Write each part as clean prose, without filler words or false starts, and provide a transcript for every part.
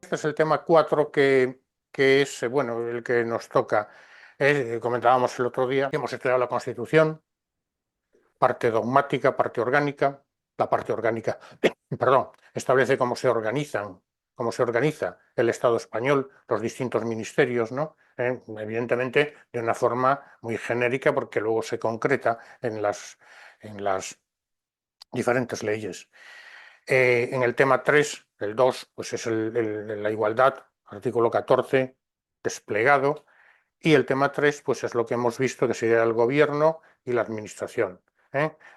Este es el tema 4 que es bueno, el que nos toca. Comentábamos el otro día, hemos estudiado la Constitución, parte dogmática, parte orgánica. La parte orgánica, perdón, establece cómo se organiza el Estado español, los distintos ministerios, ¿no? Evidentemente de una forma muy genérica, porque luego se concreta en las diferentes leyes. En el tema 3, el 2, pues es la igualdad, artículo 14, desplegado, y el tema 3, pues es lo que hemos visto, que sería el gobierno y la administración.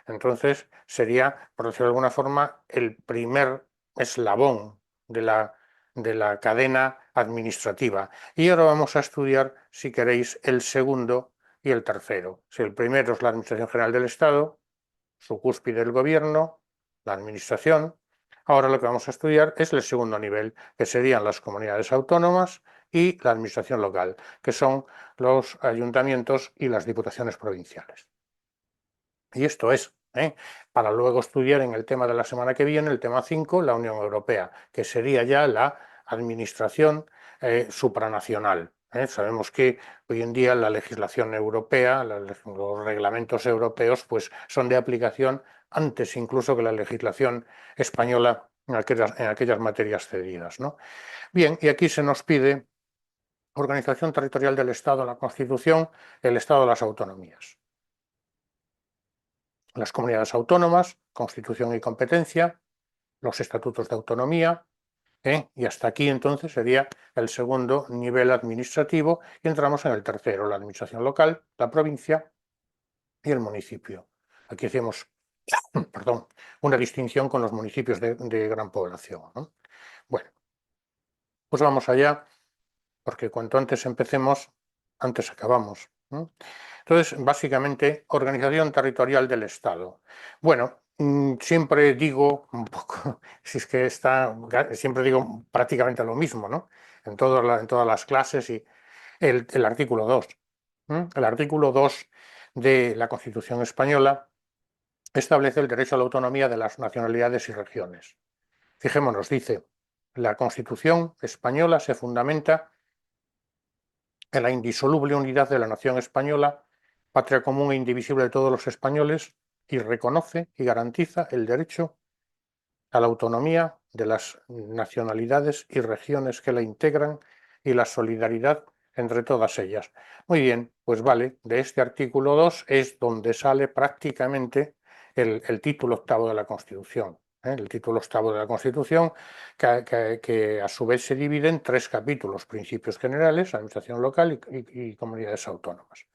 Entonces, sería, por decirlo de alguna forma, el primer eslabón de la cadena administrativa. Y ahora vamos a estudiar, si queréis, el segundo y el tercero. Si el primero es la Administración General del Estado, su cúspide el gobierno, la administración. Ahora lo que vamos a estudiar es el segundo nivel, que serían las comunidades autónomas y la administración local, que son los ayuntamientos y las diputaciones provinciales. Y esto es, para luego estudiar en el tema de la semana que viene, el tema 5, la Unión Europea, que sería ya la administración supranacional. Sabemos que hoy en día la legislación europea, los reglamentos europeos, pues son de aplicación antes incluso que la legislación española en aquellas materias cedidas, ¿no? Bien, y aquí se nos pide organización territorial del Estado, la Constitución, el Estado de las autonomías. Las comunidades autónomas, constitución y competencia, los estatutos de autonomía, y hasta aquí entonces sería el segundo nivel administrativo y entramos en el tercero, la administración local, la provincia y el municipio. Aquí hacemos, perdón, una distinción con los municipios de gran población, ¿no? Bueno, pues vamos allá, porque cuanto antes empecemos, antes acabamos, ¿no? Entonces, básicamente, organización territorial del Estado. Bueno, siempre digo un poco, si es que siempre digo prácticamente lo mismo, ¿no? En todas las clases y el artículo 2. El artículo 2 de la Constitución española establece el derecho a la autonomía de las nacionalidades y regiones. Fijémonos, dice, la Constitución española se fundamenta en la indisoluble unidad de la nación española, patria común e indivisible de todos los españoles, y reconoce y garantiza el derecho a la autonomía de las nacionalidades y regiones que la integran y la solidaridad entre todas ellas. Muy bien, pues vale, de este artículo 2 es donde sale prácticamente el título octavo de la Constitución. El título octavo de la Constitución, que a su vez se divide en tres capítulos: principios generales, administración local y comunidades autónomas.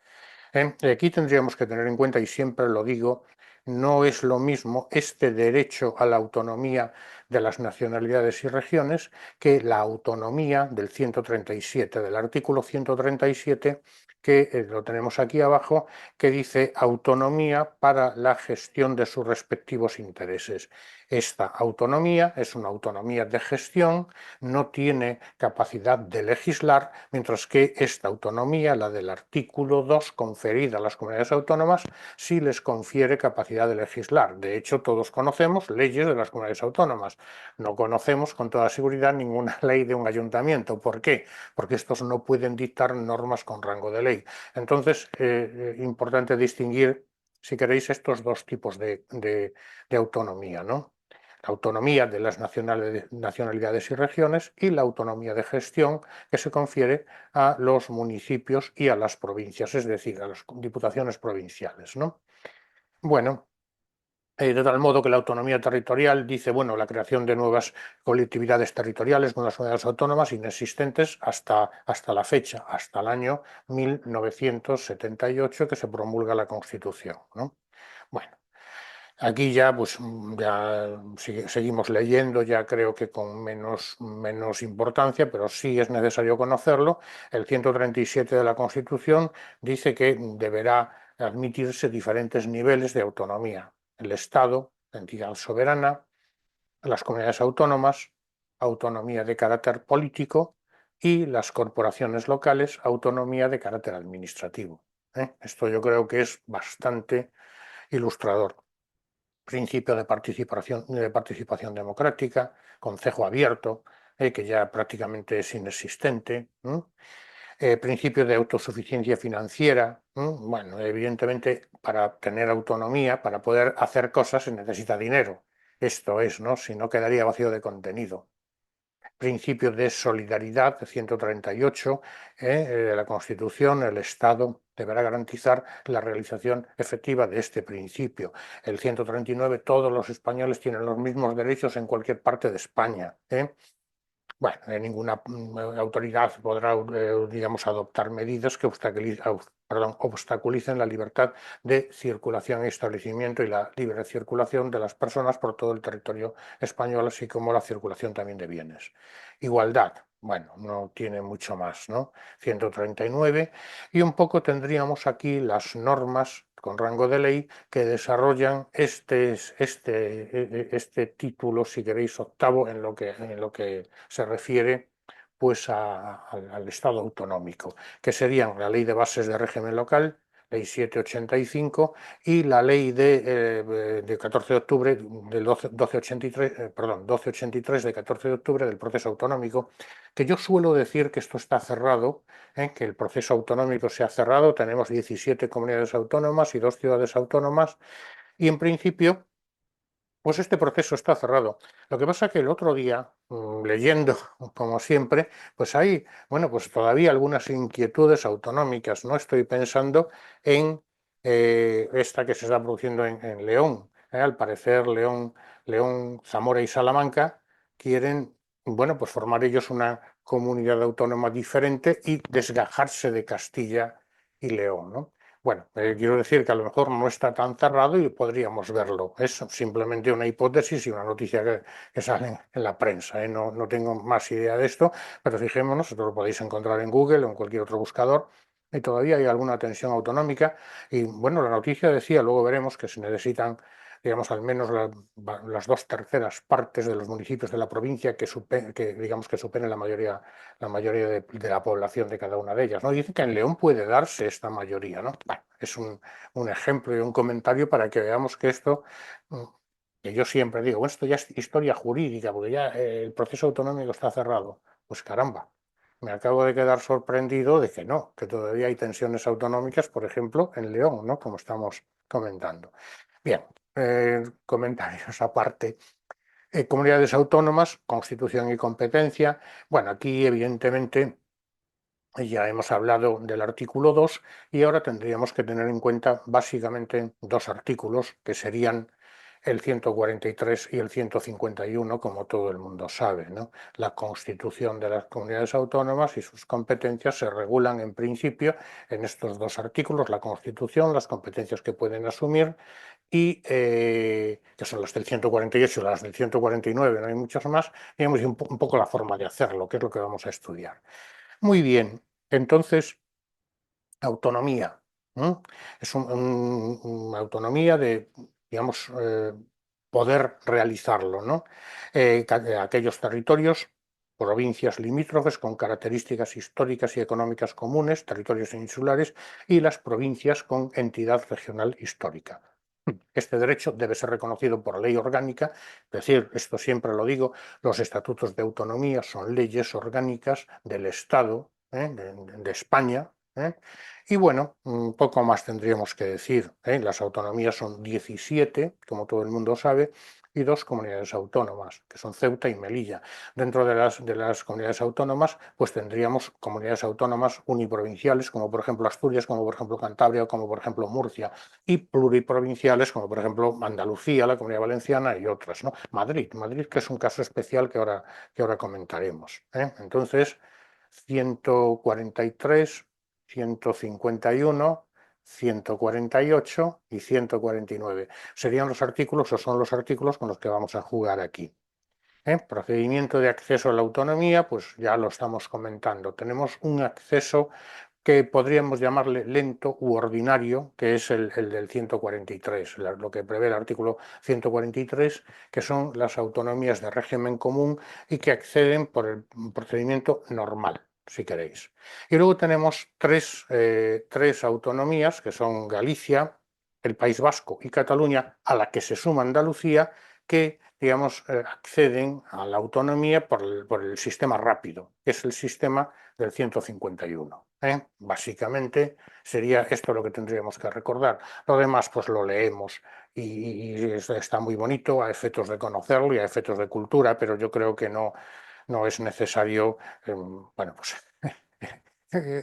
Aquí tendríamos que tener en cuenta, y siempre lo digo, no es lo mismo este derecho a la autonomía de las nacionalidades y regiones que la autonomía del 137, del artículo 137, que lo tenemos aquí abajo, que dice autonomía para la gestión de sus respectivos intereses. Esta autonomía es una autonomía de gestión, no tiene capacidad de legislar, mientras que esta autonomía, la del artículo 2, conferida a las comunidades autónomas, sí les confiere capacidad de legislar. De hecho, todos conocemos leyes de las comunidades autónomas. No conocemos con toda seguridad ninguna ley de un ayuntamiento. ¿Por qué? Porque estos no pueden dictar normas con rango de ley. Entonces, importante distinguir, si queréis, estos dos tipos de autonomía, ¿no? La autonomía de las nacionalidades y regiones y la autonomía de gestión que se confiere a los municipios y a las provincias, es decir, a las diputaciones provinciales, ¿no? Bueno, de tal modo que la autonomía territorial dice, bueno, la creación de nuevas colectividades territoriales con las unidades autónomas inexistentes hasta la fecha, hasta el año 1978, que se promulga la Constitución, ¿no? Bueno. Aquí ya, pues, ya seguimos leyendo, ya creo que con menos importancia, pero sí es necesario conocerlo. El 137 de la Constitución dice que deberá admitirse diferentes niveles de autonomía: el Estado, la entidad soberana, las comunidades autónomas, autonomía de carácter político, y las corporaciones locales, autonomía de carácter administrativo. Esto yo creo que es bastante ilustrador. Principio de participación democrática, concejo abierto, que ya prácticamente es inexistente. Principio de autosuficiencia financiera. Bueno, evidentemente, para tener autonomía, para poder hacer cosas, se necesita dinero. Esto es, ¿no? Si no, quedaría vacío de contenido. Principio de solidaridad, 138, de la Constitución, el Estado deberá garantizar la realización efectiva de este principio. El 139, todos los españoles tienen los mismos derechos en cualquier parte de España. Bueno, ninguna autoridad podrá, digamos, adoptar medidas que obstaculicen la libertad de circulación y establecimiento y la libre circulación de las personas por todo el territorio español, así como la circulación también de bienes. Igualdad, bueno, no tiene mucho más, ¿no? 139, y un poco tendríamos aquí las normas con rango de ley que desarrollan este título, si queréis, octavo, en lo que se refiere pues al Estado autonómico, que serían la Ley de Bases de Régimen Local, Ley 785, y la Ley de 14 de octubre del 1283, perdón, 1283 de 14 de octubre del proceso autonómico, que yo suelo decir que esto está cerrado, que el proceso autonómico se ha cerrado, tenemos 17 comunidades autónomas y 2 ciudades autónomas, y en principio pues este proceso está cerrado. Lo que pasa que el otro día, leyendo, como siempre, pues hay, bueno, pues todavía algunas inquietudes autonómicas. No estoy pensando en esta que se está produciendo en León. Al parecer, León, Zamora y Salamanca quieren, bueno, pues formar ellos una comunidad autónoma diferente y desgajarse de Castilla y León, ¿no? Bueno, quiero decir que a lo mejor no está tan cerrado y podríamos verlo. Es simplemente una hipótesis y una noticia que sale en la prensa. No, no tengo más idea de esto, pero fijémonos, esto lo podéis encontrar en Google o en cualquier otro buscador, y todavía hay alguna tensión autonómica. Y bueno, la noticia decía, luego veremos que se necesitan, digamos, al menos las 2/3 partes de los municipios de la provincia digamos, que superen la mayoría de la población de cada una de ellas, ¿no? Dicen que en León puede darse esta mayoría, ¿no? Bueno, es un ejemplo y un comentario para que veamos que esto, que yo siempre digo, bueno, esto ya es historia jurídica, porque ya el proceso autonómico está cerrado. Pues caramba, me acabo de quedar sorprendido de que no, que todavía hay tensiones autonómicas, por ejemplo, en León, ¿no? Como estamos comentando. Bien, comentarios aparte. Comunidades autónomas, constitución y competencia. Bueno, aquí evidentemente ya hemos hablado del artículo 2 y ahora tendríamos que tener en cuenta básicamente dos artículos que serían el 143 y el 151, como todo el mundo sabe, ¿no? La constitución de las comunidades autónomas y sus competencias se regulan en principio en estos dos artículos, la constitución, las competencias que pueden asumir y que son las del 148 y las del 149, no hay muchas más, digamos, y un poco la forma de hacerlo, que es lo que vamos a estudiar. Muy bien, entonces, autonomía. Es una autonomía de, digamos, poder realizarlo, ¿no? Aquellos territorios, provincias limítrofes con características históricas y económicas comunes, territorios insulares, y las provincias con entidad regional histórica. Este derecho debe ser reconocido por ley orgánica, es decir, esto siempre lo digo, los estatutos de autonomía son leyes orgánicas del Estado, de España. Y bueno, un poco más tendríamos que decir. Las autonomías son 17, como todo el mundo sabe, y dos comunidades autónomas, que son Ceuta y Melilla. Dentro de las comunidades autónomas, pues tendríamos comunidades autónomas uniprovinciales, como por ejemplo Asturias, como por ejemplo Cantabria, como por ejemplo Murcia, y pluriprovinciales, como por ejemplo Andalucía, la Comunidad Valenciana y otras, ¿no? Madrid, que es un caso especial que ahora comentaremos. Entonces, 143, 151, 148 y 149 serían los artículos o son los artículos con los que vamos a jugar aquí. Procedimiento de acceso a la autonomía, pues ya lo estamos comentando. Tenemos un acceso que podríamos llamarle lento u ordinario, que es el del 143, lo que prevé el artículo 143, que son las autonomías de régimen común y que acceden por el procedimiento normal, si queréis. Y luego tenemos tres autonomías, que son Galicia, el País Vasco y Cataluña, a la que se suma Andalucía, que digamos, acceden a la autonomía por el sistema rápido, que es el sistema del 151. Básicamente sería esto lo que tendríamos que recordar. Lo demás, pues lo leemos y está muy bonito a efectos de conocerlo y a efectos de cultura, pero yo creo que no es necesario, bueno, pues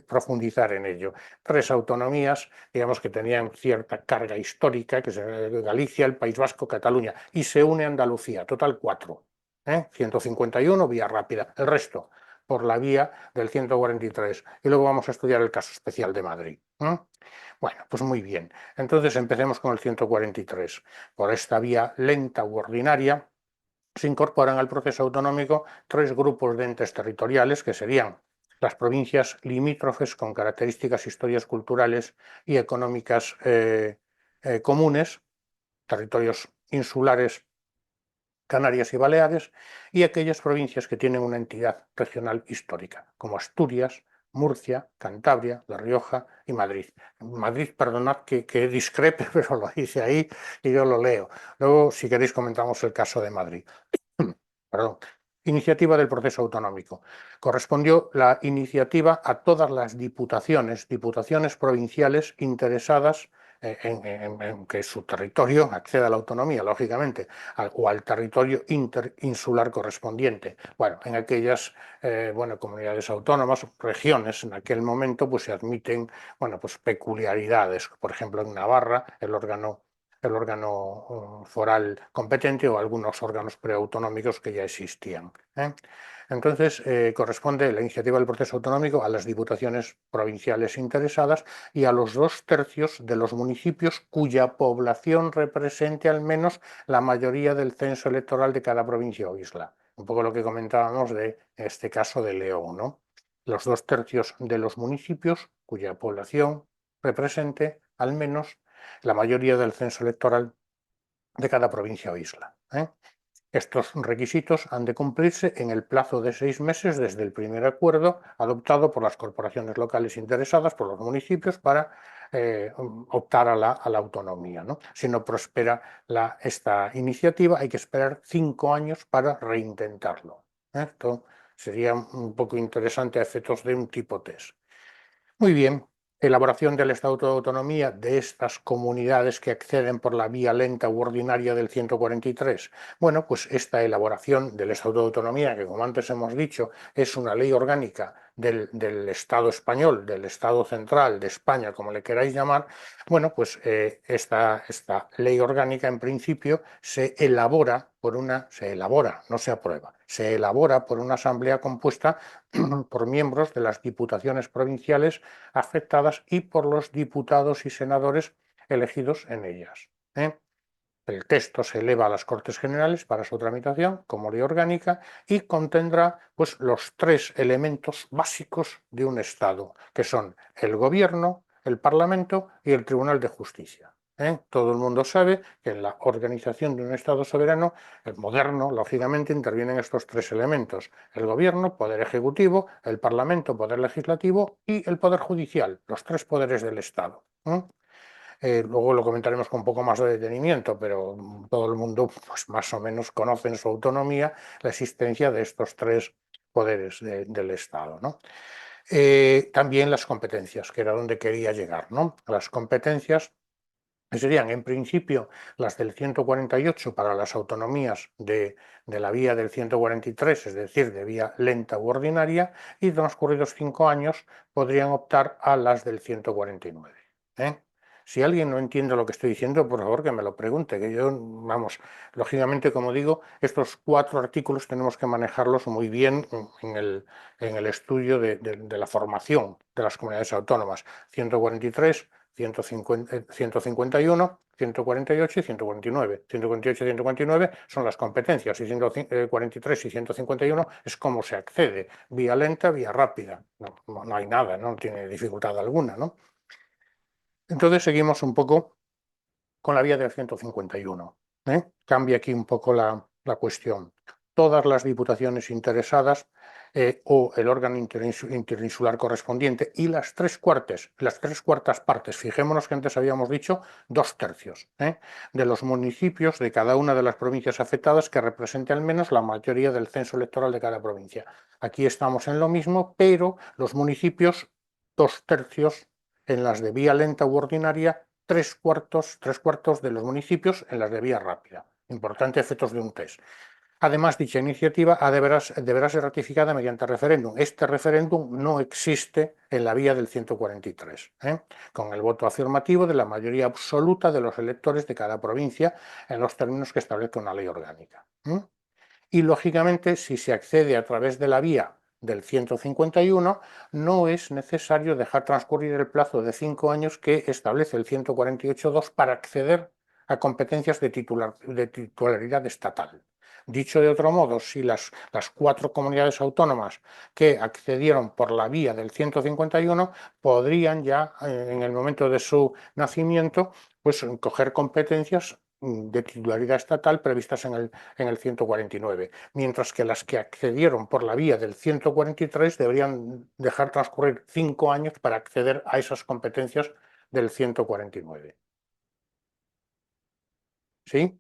profundizar en ello. Tres autonomías, digamos, que tenían cierta carga histórica, que es Galicia, el País Vasco, Cataluña, y se une Andalucía, total cuatro. 151, vía rápida, el resto por la vía del 143. Y luego vamos a estudiar el caso especial de Madrid. Bueno, pues muy bien. Entonces empecemos con el 143. Por esta vía lenta u ordinaria, se incorporan al proceso autonómico tres grupos de entes territoriales que serían las provincias limítrofes con características, historias culturales y económicas comunes, territorios insulares, Canarias y Baleares, y aquellas provincias que tienen una entidad regional histórica, como Asturias, Murcia, Cantabria, La Rioja y Madrid. Madrid, perdonad que discrepe, pero lo dice ahí y yo lo leo. Luego, si queréis, comentamos el caso de Madrid. Perdón. Iniciativa del proceso autonómico. Correspondió la iniciativa a todas las diputaciones provinciales interesadas en que su territorio acceda a la autonomía, lógicamente, o al territorio interinsular correspondiente. Bueno, en aquellas bueno, comunidades autónomas, regiones, en aquel momento pues se admiten, bueno, pues peculiaridades. Por ejemplo, en Navarra, el órgano foral competente o algunos órganos preautonómicos que ya existían. Entonces, corresponde la iniciativa del proceso autonómico a las diputaciones provinciales interesadas y a los 2/3 de los municipios cuya población represente al menos la mayoría del censo electoral de cada provincia o isla. Un poco lo que comentábamos de este caso de León, ¿no? Los 2/3 de los municipios cuya población represente al menos la mayoría del censo electoral de cada provincia o isla. Estos requisitos han de cumplirse en el plazo de 6 meses desde el primer acuerdo adoptado por las corporaciones locales interesadas, por los municipios, para optar a la autonomía, ¿no? Si no prospera esta iniciativa, hay que esperar 5 años para reintentarlo. Esto sería un poco interesante a efectos de un tipo test. Muy bien, elaboración del Estatuto de Autonomía de estas comunidades que acceden por la vía lenta u ordinaria del 143. Bueno, pues esta elaboración del Estatuto de Autonomía, que como antes hemos dicho, es una ley orgánica del Estado español, del Estado central, de España, como le queráis llamar, bueno, pues esta ley orgánica en principio no se aprueba, se elabora por una asamblea compuesta por miembros de las diputaciones provinciales afectadas y por los diputados y senadores elegidos en ellas. El texto se eleva a las Cortes Generales para su tramitación como ley orgánica y contendrá pues, los tres elementos básicos de un Estado, que son el Gobierno, el Parlamento y el Tribunal de Justicia. Todo el mundo sabe que en la organización de un Estado soberano, el moderno, lógicamente, intervienen estos tres elementos: el Gobierno, poder ejecutivo; el Parlamento, poder legislativo; y el poder judicial, los tres poderes del Estado. Luego lo comentaremos con un poco más de detenimiento, pero todo el mundo pues, más o menos conoce en su autonomía la existencia de estos tres poderes del Estado, ¿no? También las competencias, que era donde quería llegar, ¿no? Las competencias serían, en principio, las del 148 para las autonomías de la vía del 143, es decir, de vía lenta u ordinaria, y transcurridos 5 años podrían optar a las del 149. Si alguien no entiende lo que estoy diciendo, por favor que me lo pregunte, que yo, vamos, lógicamente, como digo, estos 4 artículos tenemos que manejarlos muy bien en el estudio de la formación de las comunidades autónomas. 143, 151, 148 y 149. 148 y 149 son las competencias y 143 y 151 es cómo se accede, vía lenta, vía rápida. No hay nada, no tiene dificultad alguna, ¿no? Entonces seguimos un poco con la vía del 151. Cambia aquí un poco la cuestión. todas las diputaciones interesadas o el órgano interinsular correspondiente y las tres cuartas partes, fijémonos que antes habíamos dicho 2/3, de los municipios de cada una de las provincias afectadas que represente al menos la mayoría del censo electoral de cada provincia. Aquí estamos en lo mismo, pero los municipios 2/3 en las de vía lenta u ordinaria, tres cuartos de los municipios en las de vía rápida. Importante efectos de un test. Además, dicha iniciativa deberá ser ratificada mediante referéndum. Este referéndum no existe en la vía del 143, con el voto afirmativo de la mayoría absoluta de los electores de cada provincia en los términos que establezca una ley orgánica. Y, lógicamente, si se accede a través de la vía del 151, no es necesario dejar transcurrir el plazo de 5 años que establece el 148.2 para acceder a competencias de titularidad estatal. Dicho de otro modo, si las 4 comunidades autónomas que accedieron por la vía del 151 podrían ya, en el momento de su nacimiento, pues coger competencias de titularidad estatal previstas en el 149, mientras que las que accedieron por la vía del 143 deberían dejar transcurrir 5 años para acceder a esas competencias del 149. ¿Sí?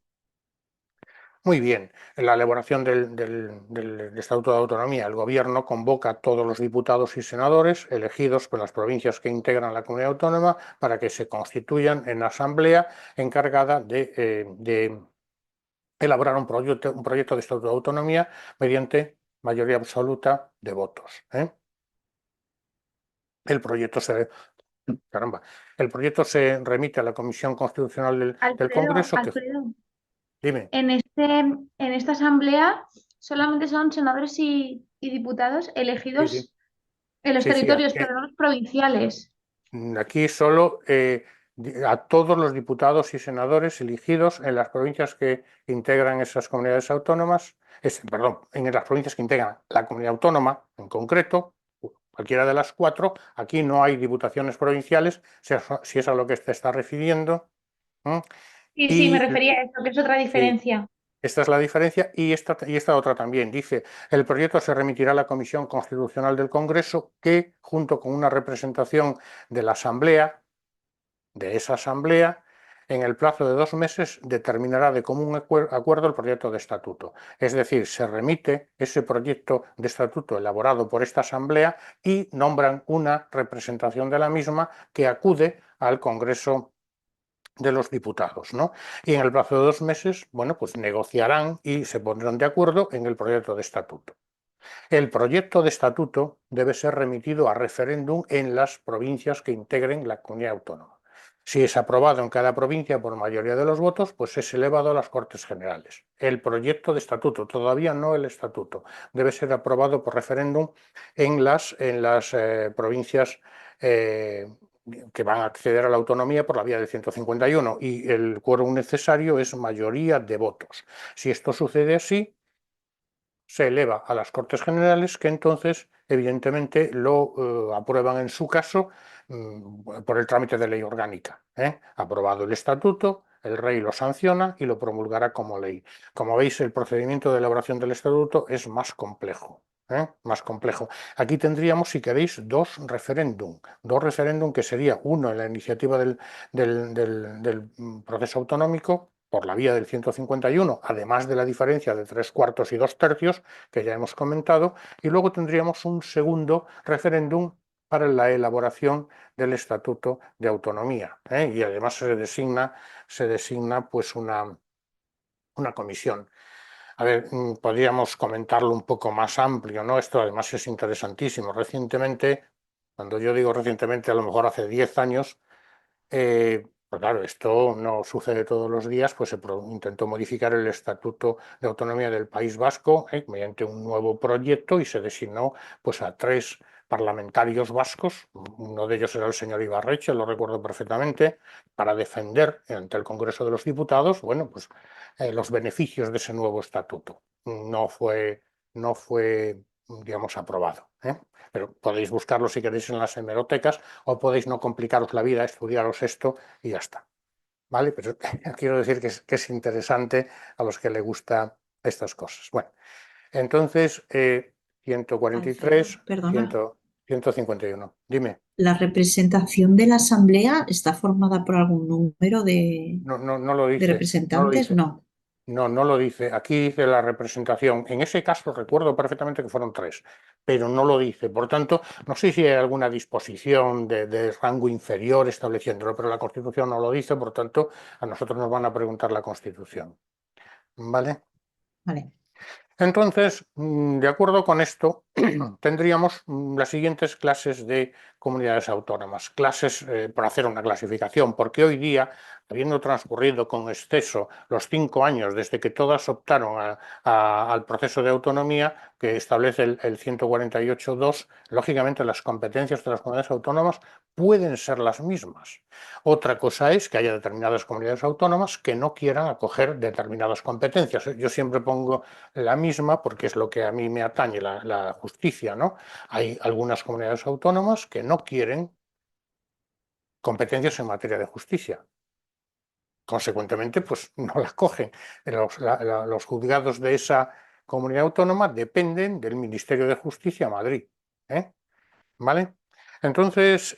Muy bien, en la elaboración del Estatuto de Autonomía, el Gobierno convoca a todos los diputados y senadores elegidos por las provincias que integran la comunidad autónoma para que se constituyan en asamblea encargada de elaborar un proyecto de Estatuto de Autonomía mediante mayoría absoluta de votos. El proyecto se, caramba, el proyecto se remite a la Comisión Constitucional del Alfredo, Congreso que, Alfredo, dime, en esta asamblea solamente son senadores y diputados sí, sí, elegidos en los sí, sí, territorios, pero no los provinciales. aquí solo a todos los diputados y senadores elegidos en las provincias que integran esas comunidades autónomas, perdón, en las provincias que integran la comunidad autónoma en concreto, cualquiera de las 4, aquí no hay diputaciones provinciales, si es a lo que te está refiriendo. ¿eh? Sí, sí, me Y refería a eso, que es otra sí, diferencia. esta es la diferencia y esta otra también. Dice, el proyecto se remitirá a la Comisión Constitucional del Congreso que, junto con una representación de la Asamblea, de esa Asamblea, en el plazo de 2 meses determinará de común acuerdo el proyecto de estatuto. Es decir, se remite ese proyecto de estatuto elaborado por esta Asamblea y nombran una representación de la misma que acude al Congreso de los Diputados, ¿no? Y en el plazo de 2 meses, bueno, pues negociarán y se pondrán de acuerdo en el proyecto de estatuto. El proyecto de estatuto debe ser remitido a referéndum en las provincias que integren la comunidad autónoma. Si es aprobado en cada provincia por mayoría de los votos, pues es elevado a las Cortes Generales. El proyecto de estatuto, todavía no el estatuto, debe ser aprobado por referéndum en las provincias que van a acceder a la autonomía por la vía del 151 y el quórum necesario es mayoría de votos. Si esto sucede así, se eleva a las Cortes Generales, que entonces, evidentemente, lo aprueban en su caso por el trámite de ley orgánica. Aprobado el estatuto, el rey lo sanciona y lo promulgará como ley. Como veis, el procedimiento de elaboración del estatuto es más complejo. Más complejo. Aquí tendríamos, si queréis, dos referéndum que sería uno en la iniciativa del proceso autonómico por la vía del 151, además de la diferencia de 3/4 y 2/3 que ya hemos comentado, y luego tendríamos un segundo referéndum para la elaboración del Estatuto de Autonomía. Y además se designa pues una comisión. A ver, podríamos comentarlo un poco más amplio, ¿no? Esto además es interesantísimo. Recientemente, cuando yo digo recientemente, a lo mejor hace 10 años, pues claro, esto no sucede todos los días, pues se intentó modificar el Estatuto de Autonomía del País Vasco mediante un nuevo proyecto y se designó pues, a 3 parlamentarios vascos, uno de ellos era el señor Ibarretxe, lo recuerdo perfectamente, para defender ante el Congreso de los Diputados, bueno, pues los beneficios de ese nuevo estatuto. No fue, digamos, aprobado. Pero podéis buscarlo si queréis en las hemerotecas o podéis no complicaros la vida, estudiaros esto y ya está. ¿Vale? Pero quiero decir que es interesante a los que les gusta estas cosas. Bueno, entonces, 143, Alfredo, perdona, 151. Dime. ¿la representación de la Asamblea está formada por algún número No, no, no lo de dice, no lo representantes? dice. No. No, no lo dice. Aquí dice la representación. En ese caso recuerdo perfectamente que fueron tres, pero no lo dice. Por tanto, no sé si hay alguna disposición de rango inferior estableciéndolo, pero la Constitución no lo dice, por tanto, a nosotros nos van a preguntar la Constitución. ¿Vale? Vale. Entonces, de acuerdo con esto, tendríamos las siguientes clases de comunidades autónomas, clases para hacer una clasificación, porque hoy día, habiendo transcurrido con exceso los 5 años desde que todas optaron al proceso de autonomía que establece el 148.2, lógicamente las competencias de las comunidades autónomas pueden ser las mismas. Otra cosa es que haya determinadas comunidades autónomas que no quieran acoger determinadas competencias. Yo siempre pongo la misma porque es lo que a mí me atañe, la justicia, ¿no? Hay algunas comunidades autónomas que no quieren competencias en materia de justicia. Consecuentemente, pues no las cogen. Los juzgados de esa comunidad autónoma dependen del Ministerio de Justicia Madrid. ¿Eh? ¿Vale? Entonces,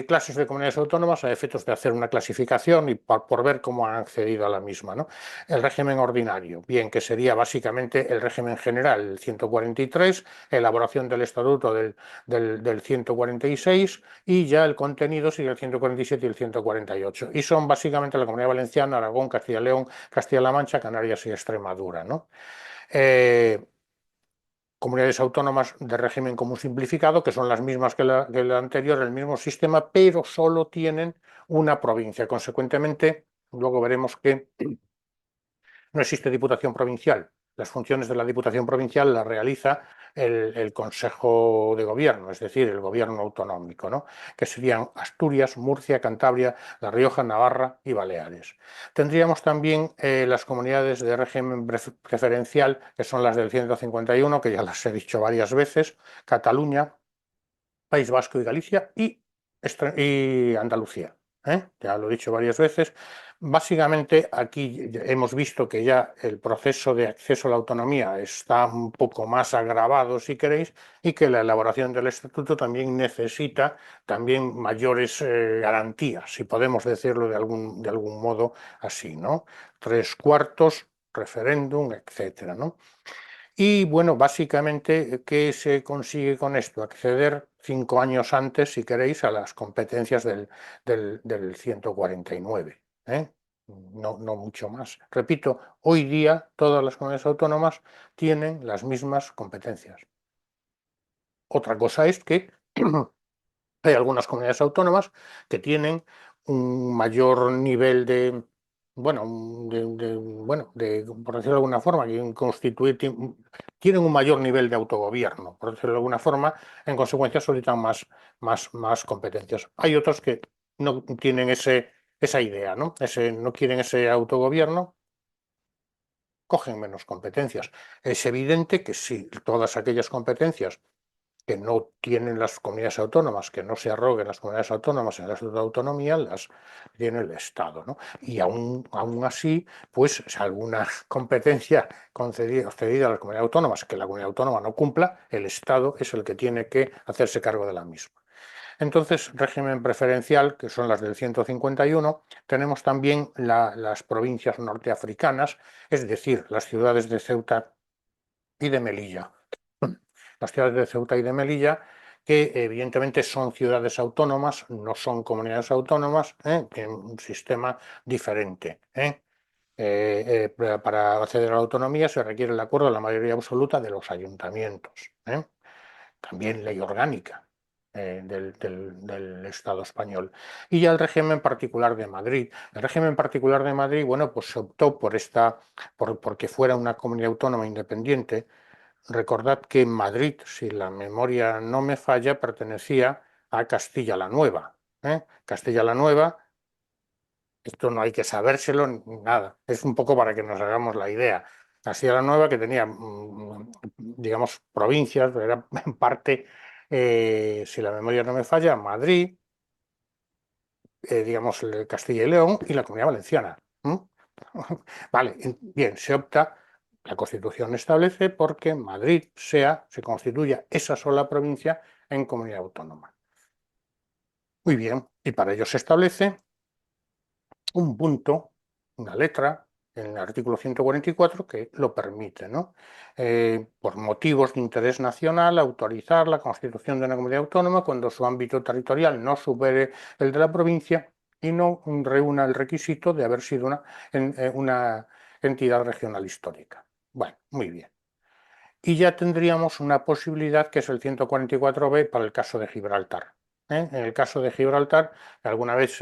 clases de comunidades autónomas a efectos de hacer una clasificación y por ver cómo han accedido a la misma, ¿no? El régimen ordinario, bien, que sería básicamente el régimen general, el 143, elaboración del estatuto del 146 y ya el contenido sigue el 147 y el 148. Y son básicamente la Comunidad Valenciana, Aragón, Castilla y León, Castilla-La Mancha, Canarias y Extremadura, ¿no? Comunidades autónomas de régimen común simplificado, que son las mismas que la anterior, el mismo sistema, pero solo tienen una provincia. Consecuentemente, luego veremos que no existe diputación provincial. Las funciones de la diputación provincial las realiza el Consejo de Gobierno, es decir, el gobierno autonómico, ¿no? Que serían Asturias, Murcia, Cantabria, La Rioja, Navarra y Baleares. Tendríamos también las comunidades de régimen preferencial, que son las del 151, que ya las he dicho varias veces, Cataluña, País Vasco y Galicia y Andalucía. Ya lo he dicho varias veces. Básicamente aquí hemos visto que ya el proceso de acceso a la autonomía está un poco más agravado, si queréis, y que la elaboración del estatuto también necesita también mayores garantías, si podemos decirlo de algún modo así, ¿no? 3/4, referéndum, etcétera, ¿no? Y bueno, básicamente, ¿qué se consigue con esto? Acceder 5 años antes, si queréis, a las competencias del 149. ¿Eh? No, no mucho más. Repito, hoy día todas las comunidades autónomas tienen las mismas competencias. Otra cosa es que hay algunas comunidades autónomas que tienen un mayor nivel bueno, por decirlo de alguna forma, tienen un mayor nivel de autogobierno, por decirlo de alguna forma, en consecuencia solicitan más competencias. Hay otros que no tienen esa idea, ¿no? No quieren ese autogobierno, cogen menos competencias. Es evidente que si todas aquellas competencias que no tienen las comunidades autónomas, que no se arroguen las comunidades autónomas en el Estatuto de Autonomía, las tiene el Estado, ¿no? Y aún así, pues si alguna competencia concedida a las comunidades autónomas que la comunidad autónoma no cumpla, el Estado es el que tiene que hacerse cargo de la misma. Entonces, régimen preferencial, que son las del 151, tenemos también las provincias norteafricanas, es decir, las ciudades de Ceuta y de Melilla. Las ciudades de Ceuta y de Melilla, que evidentemente son ciudades autónomas, no son comunidades autónomas, tienen un sistema diferente. Para acceder a la autonomía se requiere el acuerdo de la mayoría absoluta de los ayuntamientos. También ley orgánica del Estado español. Y ya el régimen particular de Madrid. El régimen particular de Madrid, bueno, pues se optó porque fuera una comunidad autónoma independiente. Recordad que Madrid, si la memoria no me falla, pertenecía a Castilla la Nueva. Castilla la Nueva, esto no hay que sabérselo ni nada, es un poco para que nos hagamos la idea. Castilla la Nueva, que tenía, digamos, provincias, era en parte, si la memoria no me falla, Madrid, digamos, Castilla y León y la Comunidad Valenciana. ¿Mm? Vale, bien, se opta La Constitución establece porque Madrid se constituya esa sola provincia en comunidad autónoma. Muy bien, y para ello se establece un punto, una letra, en el artículo 144 que lo permite, ¿no? Por motivos de interés nacional, autorizar la constitución de una comunidad autónoma cuando su ámbito territorial no supere el de la provincia y no reúna el requisito de haber sido una entidad regional histórica. Bueno, muy bien. Y ya tendríamos una posibilidad que es el 144b para el caso de Gibraltar. En el caso de Gibraltar, que alguna vez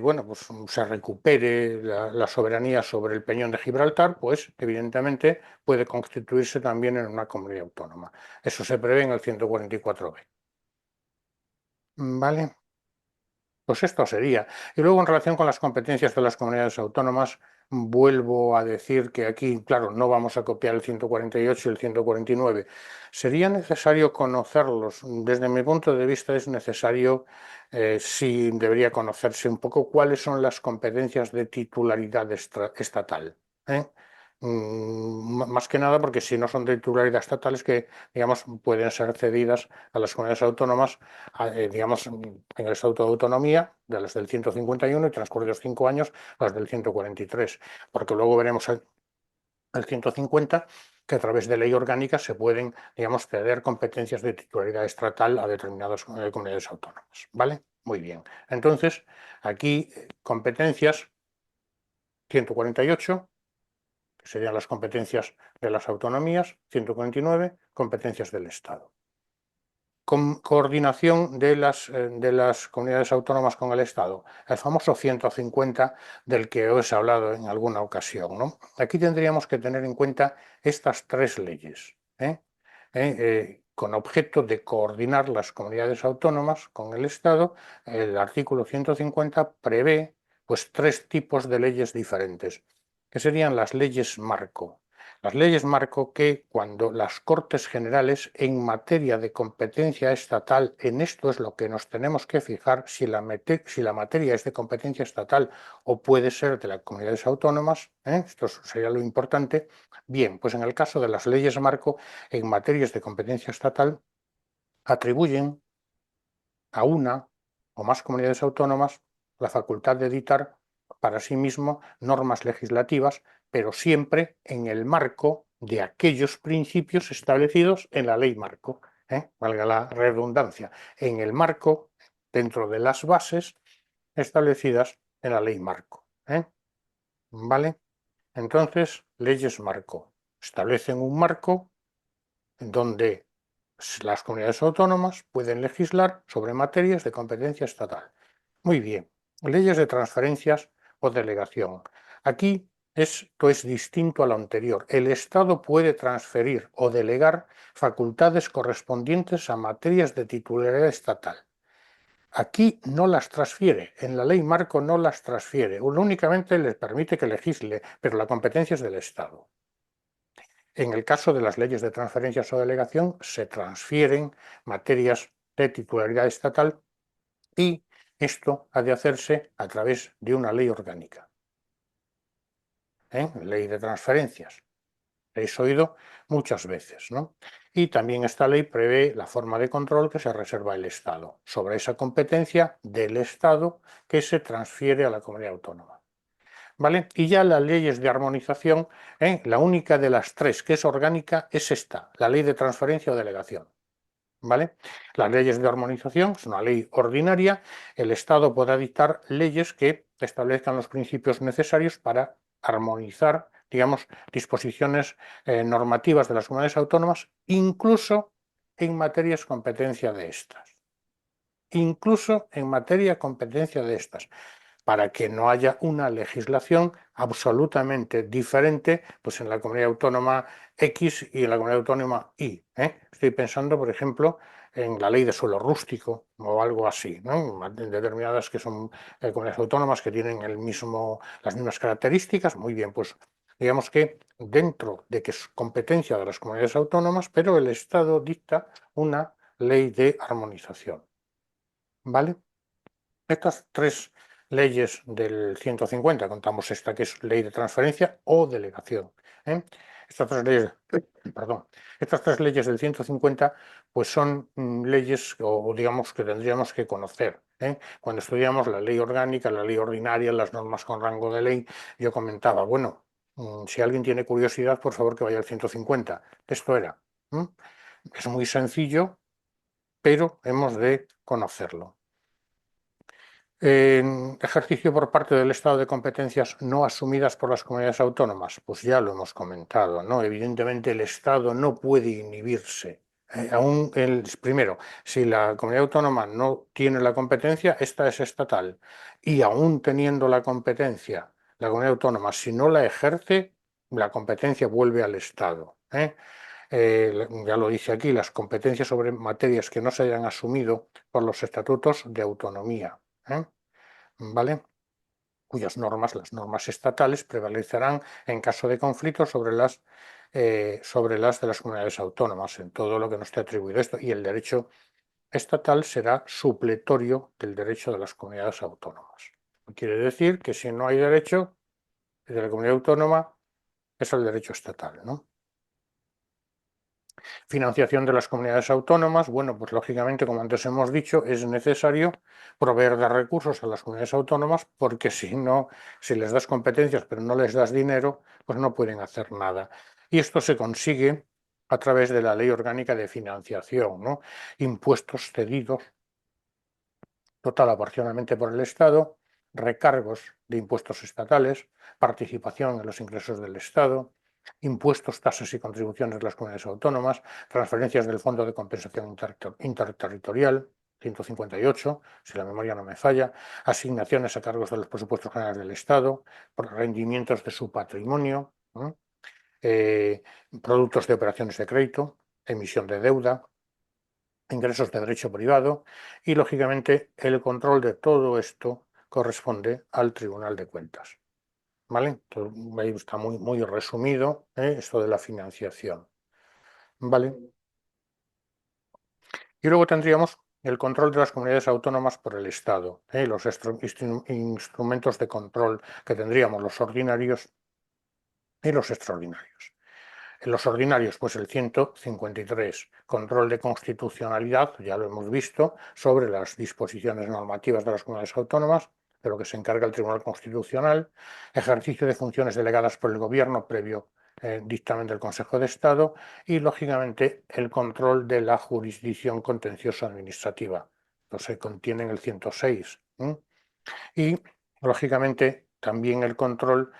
bueno, pues se recupere la soberanía sobre el Peñón de Gibraltar, pues evidentemente puede constituirse también en una comunidad autónoma. Eso se prevé en el 144b. ¿Vale? Pues esto sería. Y luego en relación con las competencias de las comunidades autónomas, vuelvo a decir que aquí, claro, no vamos a copiar el 148 y el 149. Sería necesario conocerlos. Desde mi punto de vista es necesario, sí debería conocerse un poco cuáles son las competencias de titularidad estatal. ¿Eh? Más que nada porque si no son de titularidad estatal es que, digamos, pueden ser cedidas a las comunidades autónomas, digamos, en el Estatuto de Autonomía, de las del 151 y transcurridos 5 años, las del 143, porque luego veremos el 150 que a través de ley orgánica se pueden, digamos, ceder competencias de titularidad estatal a determinadas comunidades autónomas, ¿vale? Muy bien. Entonces, aquí competencias 148, que serían las competencias de las autonomías, 149, competencias del Estado. Coordinación de las comunidades autónomas con el Estado, el famoso 150 del que os he hablado en alguna ocasión, ¿no? Aquí tendríamos que tener en cuenta estas tres leyes, con objeto de coordinar las comunidades autónomas con el Estado. El artículo 150 prevé pues tres tipos de leyes diferentes, que serían las leyes marco. Las leyes marco que cuando las Cortes Generales en materia de competencia estatal, en esto es lo que nos tenemos que fijar, si la materia es de competencia estatal o puede ser de las comunidades autónomas, esto sería lo importante. Bien, pues en el caso de las leyes marco en materias de competencia estatal, atribuyen a una o más comunidades autónomas la facultad de editar para sí mismo normas legislativas, pero siempre en el marco de aquellos principios establecidos en la ley marco, valga la redundancia, en el marco, dentro de las bases establecidas en la ley marco. ¿Vale? Entonces, leyes marco establecen un marco donde las comunidades autónomas pueden legislar sobre materias de competencia estatal. Muy bien, leyes de transferencias o delegación. Aquí esto es distinto a lo anterior. El Estado puede transferir o delegar facultades correspondientes a materias de titularidad estatal. Aquí no las transfiere, en la ley marco no las transfiere, únicamente les permite que legisle, pero la competencia es del Estado. En el caso de las leyes de transferencias o delegación, se transfieren materias de titularidad estatal y esto ha de hacerse a través de una ley orgánica. Ley de transferencias. La habéis oído muchas veces, ¿no? Y también esta ley prevé la forma de control que se reserva el Estado sobre esa competencia del Estado que se transfiere a la comunidad autónoma. ¿Vale? Y ya las leyes de armonización, la única de las tres que es orgánica es esta, la ley de transferencia o delegación. ¿Vale? Las leyes de armonización es una ley ordinaria, el Estado podrá dictar leyes que establezcan los principios necesarios para armonizar, digamos, disposiciones normativas de las comunidades autónomas, incluso en materias competencia de estas. Incluso en materia competencia de estas, para que no haya una legislación absolutamente diferente pues en la comunidad autónoma X y en la comunidad autónoma Y. Estoy pensando, por ejemplo, en la ley de suelo rústico o algo así, ¿no? Determinadas que son comunidades autónomas que tienen las mismas características. Muy bien, pues digamos que dentro de que es competencia de las comunidades autónomas, pero el Estado dicta una ley de armonización. ¿Vale? Estas tres leyes del 150, contamos esta que es ley de transferencia o delegación. Estas tres leyes, perdón, estas tres leyes del 150 pues son leyes o digamos que tendríamos que conocer. Cuando estudiamos la ley orgánica, la ley ordinaria, las normas con rango de ley, yo comentaba, bueno, si alguien tiene curiosidad, por favor que vaya al 150. Esto era. Es muy sencillo, pero hemos de conocerlo. Ejercicio por parte del Estado de competencias no asumidas por las comunidades autónomas, pues ya lo hemos comentado, ¿no? Evidentemente el Estado no puede inhibirse. Primero, si la comunidad autónoma no tiene la competencia, esta es estatal. Y aún teniendo la competencia, la comunidad autónoma, si no la ejerce, la competencia vuelve al Estado. Ya lo dice aquí, las competencias sobre materias que no se hayan asumido por los estatutos de autonomía. ¿Vale? Cuyas normas, las normas estatales, prevalecerán en caso de conflicto sobre las de las comunidades autónomas, en todo lo que no esté atribuido esto, y el derecho estatal será supletorio del derecho de las comunidades autónomas. Quiere decir que si no hay derecho de la comunidad autónoma, es el derecho estatal, ¿no? Financiación de las comunidades autónomas, bueno, pues lógicamente, como antes hemos dicho, es necesario proveer de recursos a las comunidades autónomas porque si no, si les das competencias pero no les das dinero, pues no pueden hacer nada. Y esto se consigue a través de la Ley Orgánica de Financiación, ¿no? Impuestos cedidos total o parcialmente por el Estado, recargos de impuestos estatales, participación en los ingresos del Estado, impuestos, tasas y contribuciones de las comunidades autónomas, transferencias del Fondo de Compensación Interterritorial, 158, si la memoria no me falla, asignaciones a cargos de los presupuestos generales del Estado, por rendimientos de su patrimonio, productos de operaciones de crédito, emisión de deuda, ingresos de derecho privado y, lógicamente, el control de todo esto corresponde al Tribunal de Cuentas. ¿Vale? Entonces, ahí está muy, muy resumido esto de la financiación. ¿Vale? Y luego tendríamos el control de las comunidades autónomas por el Estado, los instrumentos de control que tendríamos, los ordinarios y los extraordinarios. En los ordinarios, pues el 153, control de constitucionalidad, ya lo hemos visto, sobre las disposiciones normativas de las comunidades autónomas, de lo que se encarga el Tribunal Constitucional, ejercicio de funciones delegadas por el Gobierno previo dictamen del Consejo de Estado y, lógicamente, el control de la jurisdicción contenciosa administrativa. Esto se contiene en el 106. Y, lógicamente, también el control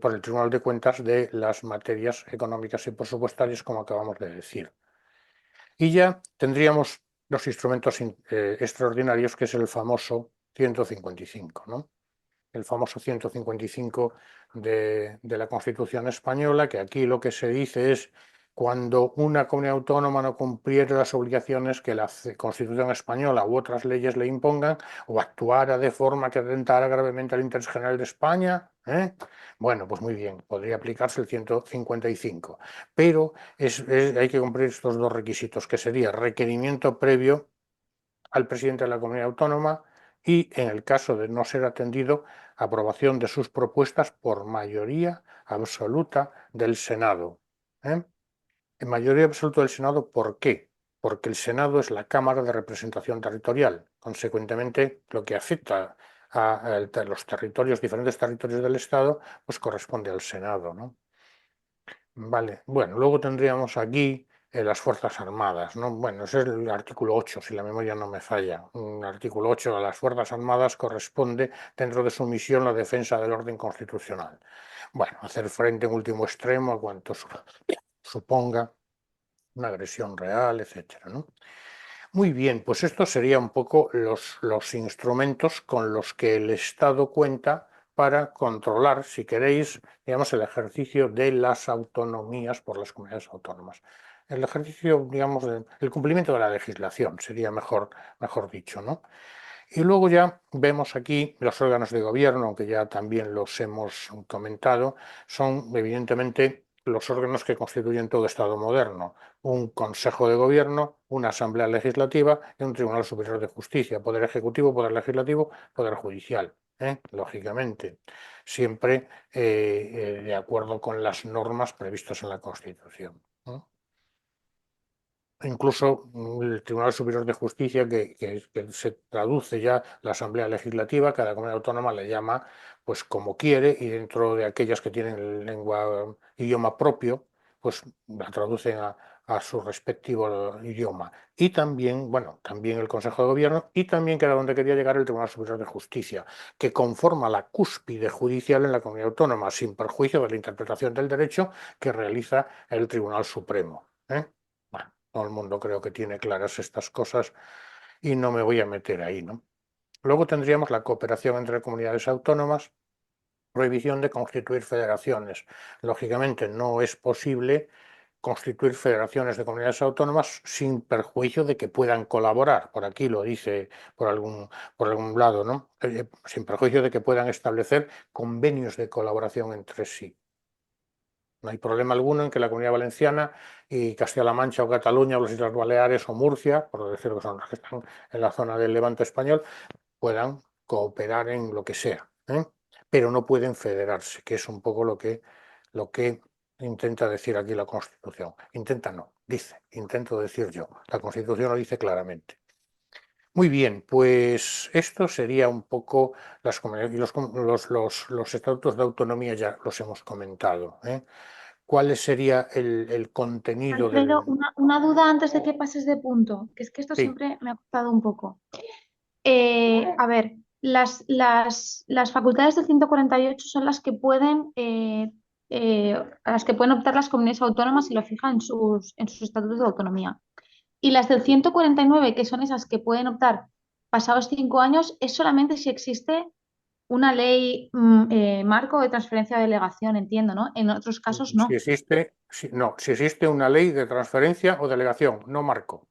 por el Tribunal de Cuentas de las materias económicas y presupuestarias, como acabamos de decir. Y ya tendríamos los instrumentos extraordinarios, que es el famoso 155, ¿no? El famoso 155 de la Constitución española, que aquí lo que se dice es cuando una comunidad autónoma no cumpliera las obligaciones que la Constitución española u otras leyes le impongan o actuara de forma que atentara gravemente al interés general de España, bueno, pues muy bien, podría aplicarse el 155, pero hay que cumplir estos dos requisitos, que sería requerimiento previo al presidente de la comunidad autónoma y, en el caso de no ser atendido, aprobación de sus propuestas por mayoría absoluta del Senado. En mayoría absoluta del Senado, ¿por qué? Porque el Senado es la Cámara de Representación Territorial. Consecuentemente, lo que afecta a los territorios, diferentes territorios del Estado, pues corresponde al Senado, ¿no? Vale, bueno, luego tendríamos aquí las Fuerzas Armadas, ¿no? Bueno, ese es el artículo 8, si la memoria no me falla. Un artículo 8 a las Fuerzas Armadas corresponde, dentro de su misión, la defensa del orden constitucional. Bueno, hacer frente en último extremo a cuanto suponga una agresión real, etcétera, ¿no? Muy bien, pues estos serían un poco los instrumentos con los que el Estado cuenta para controlar, si queréis, digamos, el ejercicio de las autonomías por las comunidades autónomas. El ejercicio, digamos, el cumplimiento de la legislación, sería mejor dicho, ¿no? Y luego ya vemos aquí los órganos de gobierno, aunque ya también los hemos comentado, son evidentemente los órganos que constituyen todo Estado moderno. Un Consejo de Gobierno, una Asamblea Legislativa y un Tribunal Superior de Justicia, Poder Ejecutivo, Poder Legislativo, Poder Judicial. lógicamente, siempre de acuerdo con las normas previstas en la Constitución. Incluso el Tribunal Superior de Justicia, que se traduce ya la Asamblea Legislativa, cada comunidad autónoma le llama pues como quiere, y dentro de aquellas que tienen idioma propio, pues la traducen a su respectivo idioma. Y también, bueno, también el Consejo de Gobierno, y también, que era donde quería llegar, el Tribunal Superior de Justicia, que conforma la cúspide judicial en la comunidad autónoma, sin perjuicio de la interpretación del derecho que realiza el Tribunal Supremo. Bueno, todo el mundo creo que tiene claras estas cosas y no me voy a meter ahí, ¿no? Luego tendríamos la cooperación entre comunidades autónomas, prohibición de constituir federaciones. Lógicamente no es posible constituir federaciones de comunidades autónomas sin perjuicio de que puedan colaborar. Por aquí lo dice por algún lado, ¿no? Sin perjuicio de que puedan establecer convenios de colaboración entre sí. No hay problema alguno en que la Comunidad Valenciana y Castilla-La Mancha o Cataluña o las Islas Baleares o Murcia, por decirlo que son las que están en la zona del Levante español, puedan cooperar en lo que sea, pero no pueden federarse, que es un poco lo que intenta decir aquí la Constitución. Intenta no, dice, intento decir yo. La Constitución lo dice claramente. Muy bien, pues esto sería un poco las comunidades, y los estatutos de autonomía ya los hemos comentado. ¿Cuál sería el contenido Alfredo, del...? una duda antes de que pases de punto, que es que esto Sí, siempre me ha costado un poco. A ver, las facultades del 148 son las que pueden, a las que pueden optar las comunidades autónomas y lo fijan en sus estatutos de autonomía. Y las del 149, que son esas que pueden optar pasados 5 años, es solamente si existe una ley marco de transferencia de delegación, entiendo, ¿no? En otros casos no. si existe una ley de transferencia o delegación, no marco,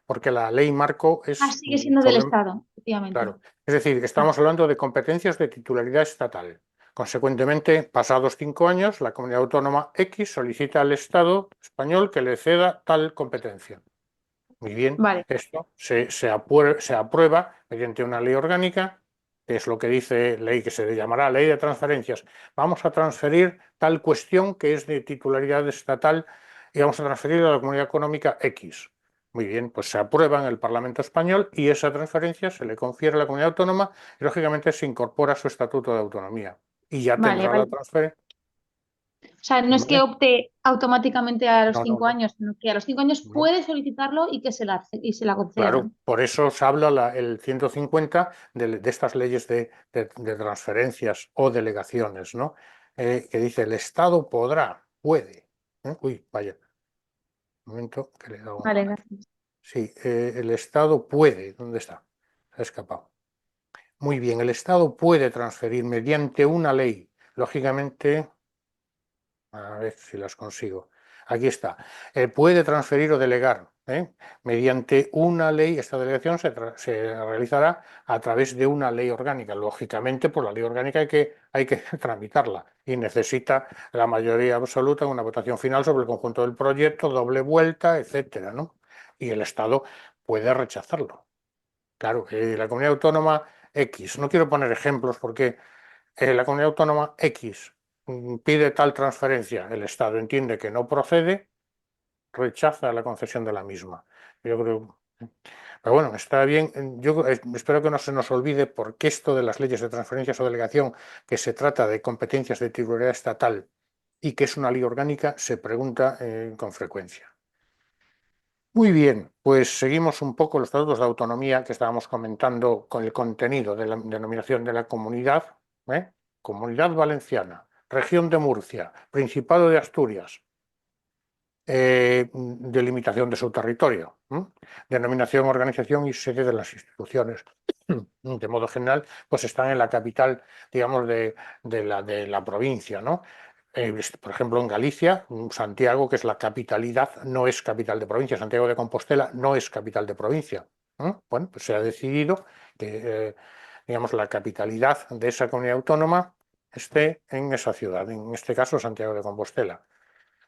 porque la ley marco Ah, es sigue siendo del sobre... Estado, efectivamente. Claro, es decir, Vale, estamos hablando de competencias de titularidad estatal. Consecuentemente, pasados 5 años, la comunidad autónoma X solicita al Estado español que le ceda tal competencia. Muy bien, vale, esto se aprueba mediante una ley orgánica, que es lo que dice ley, que se llamará ley de transferencias. Vamos a transferir tal cuestión que es de titularidad estatal y vamos a transferir a la comunidad económica X. Muy bien, pues se aprueba en el Parlamento español y esa transferencia se le confiere a la comunidad autónoma y lógicamente se incorpora a su estatuto de autonomía. Y ya vale, tendrá la vale. transferencia. O sea, no es que opte automáticamente a los No, no, cinco no, años, sino que a los 5 años no. puede solicitarlo y que se la Claro, concedan. por eso se habla el 150 de estas leyes de transferencias o delegaciones, ¿no? Que dice el Estado podrá, puede. Uy, vaya, un momento que le he dado Vale, aquí. gracias. Sí, el Estado puede, ¿dónde está? Se ha escapado. Muy bien, el Estado puede transferir mediante una ley, lógicamente. A ver si las consigo. Aquí está. Puede transferir o delegar. Mediante una ley, esta delegación se realizará a través de una ley orgánica. Lógicamente, por la ley orgánica hay que tramitarla y necesita la mayoría absoluta, una votación final sobre el conjunto del proyecto, doble vuelta, etcétera, ¿no? Y el Estado puede rechazarlo. Claro, la comunidad autónoma X, no quiero poner ejemplos porque la comunidad autónoma X pide tal transferencia, el Estado entiende que no procede, rechaza la concesión de la misma. Yo creo, pero bueno, está bien. Yo espero que no se nos olvide, porque esto de las leyes de transferencias o delegación, que se trata de competencias de titularidad estatal y que es una ley orgánica, se pregunta con frecuencia. Muy bien, pues seguimos un poco los estatutos de autonomía que estábamos comentando con el contenido de la denominación de la comunidad. Comunidad Valenciana, Región de Murcia, Principado de Asturias, delimitación de su territorio, denominación, organización y sede de las instituciones. De modo general, pues están en la capital, digamos, de la provincia, ¿no? Por ejemplo, en Galicia, Santiago, que es la capitalidad, no es capital de provincia. Santiago de Compostela no es capital de provincia. Bueno, pues se ha decidido que, digamos, la capitalidad de esa comunidad autónoma esté en esa ciudad, en este caso Santiago de Compostela.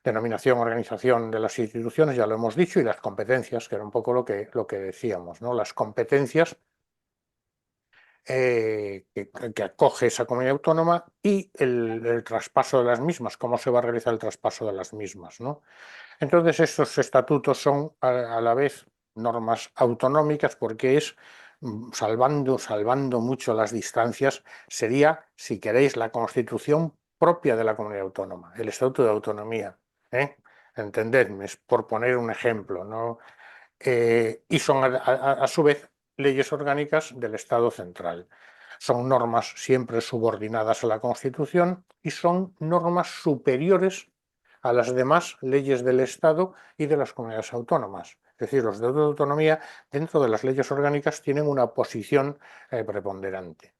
Denominación, organización de las instituciones, ya lo hemos dicho, y las competencias, que era un poco lo que decíamos, ¿no? Las competencias que acoge esa comunidad autónoma y el traspaso de las mismas, cómo se va a realizar el traspaso de las mismas, ¿no? Entonces, estos estatutos son a la vez normas autonómicas porque es, salvando mucho las distancias, sería, si queréis, la constitución propia de la comunidad autónoma, el estatuto de autonomía, ¿eh? Entendedme, es por poner un ejemplo, ¿no? Y son a su vez leyes orgánicas del Estado central. Son normas siempre subordinadas a la Constitución y son normas superiores a las demás leyes del Estado y de las comunidades autónomas. Es decir, los estatutos de autonomía dentro de las leyes orgánicas tienen una posición preponderante.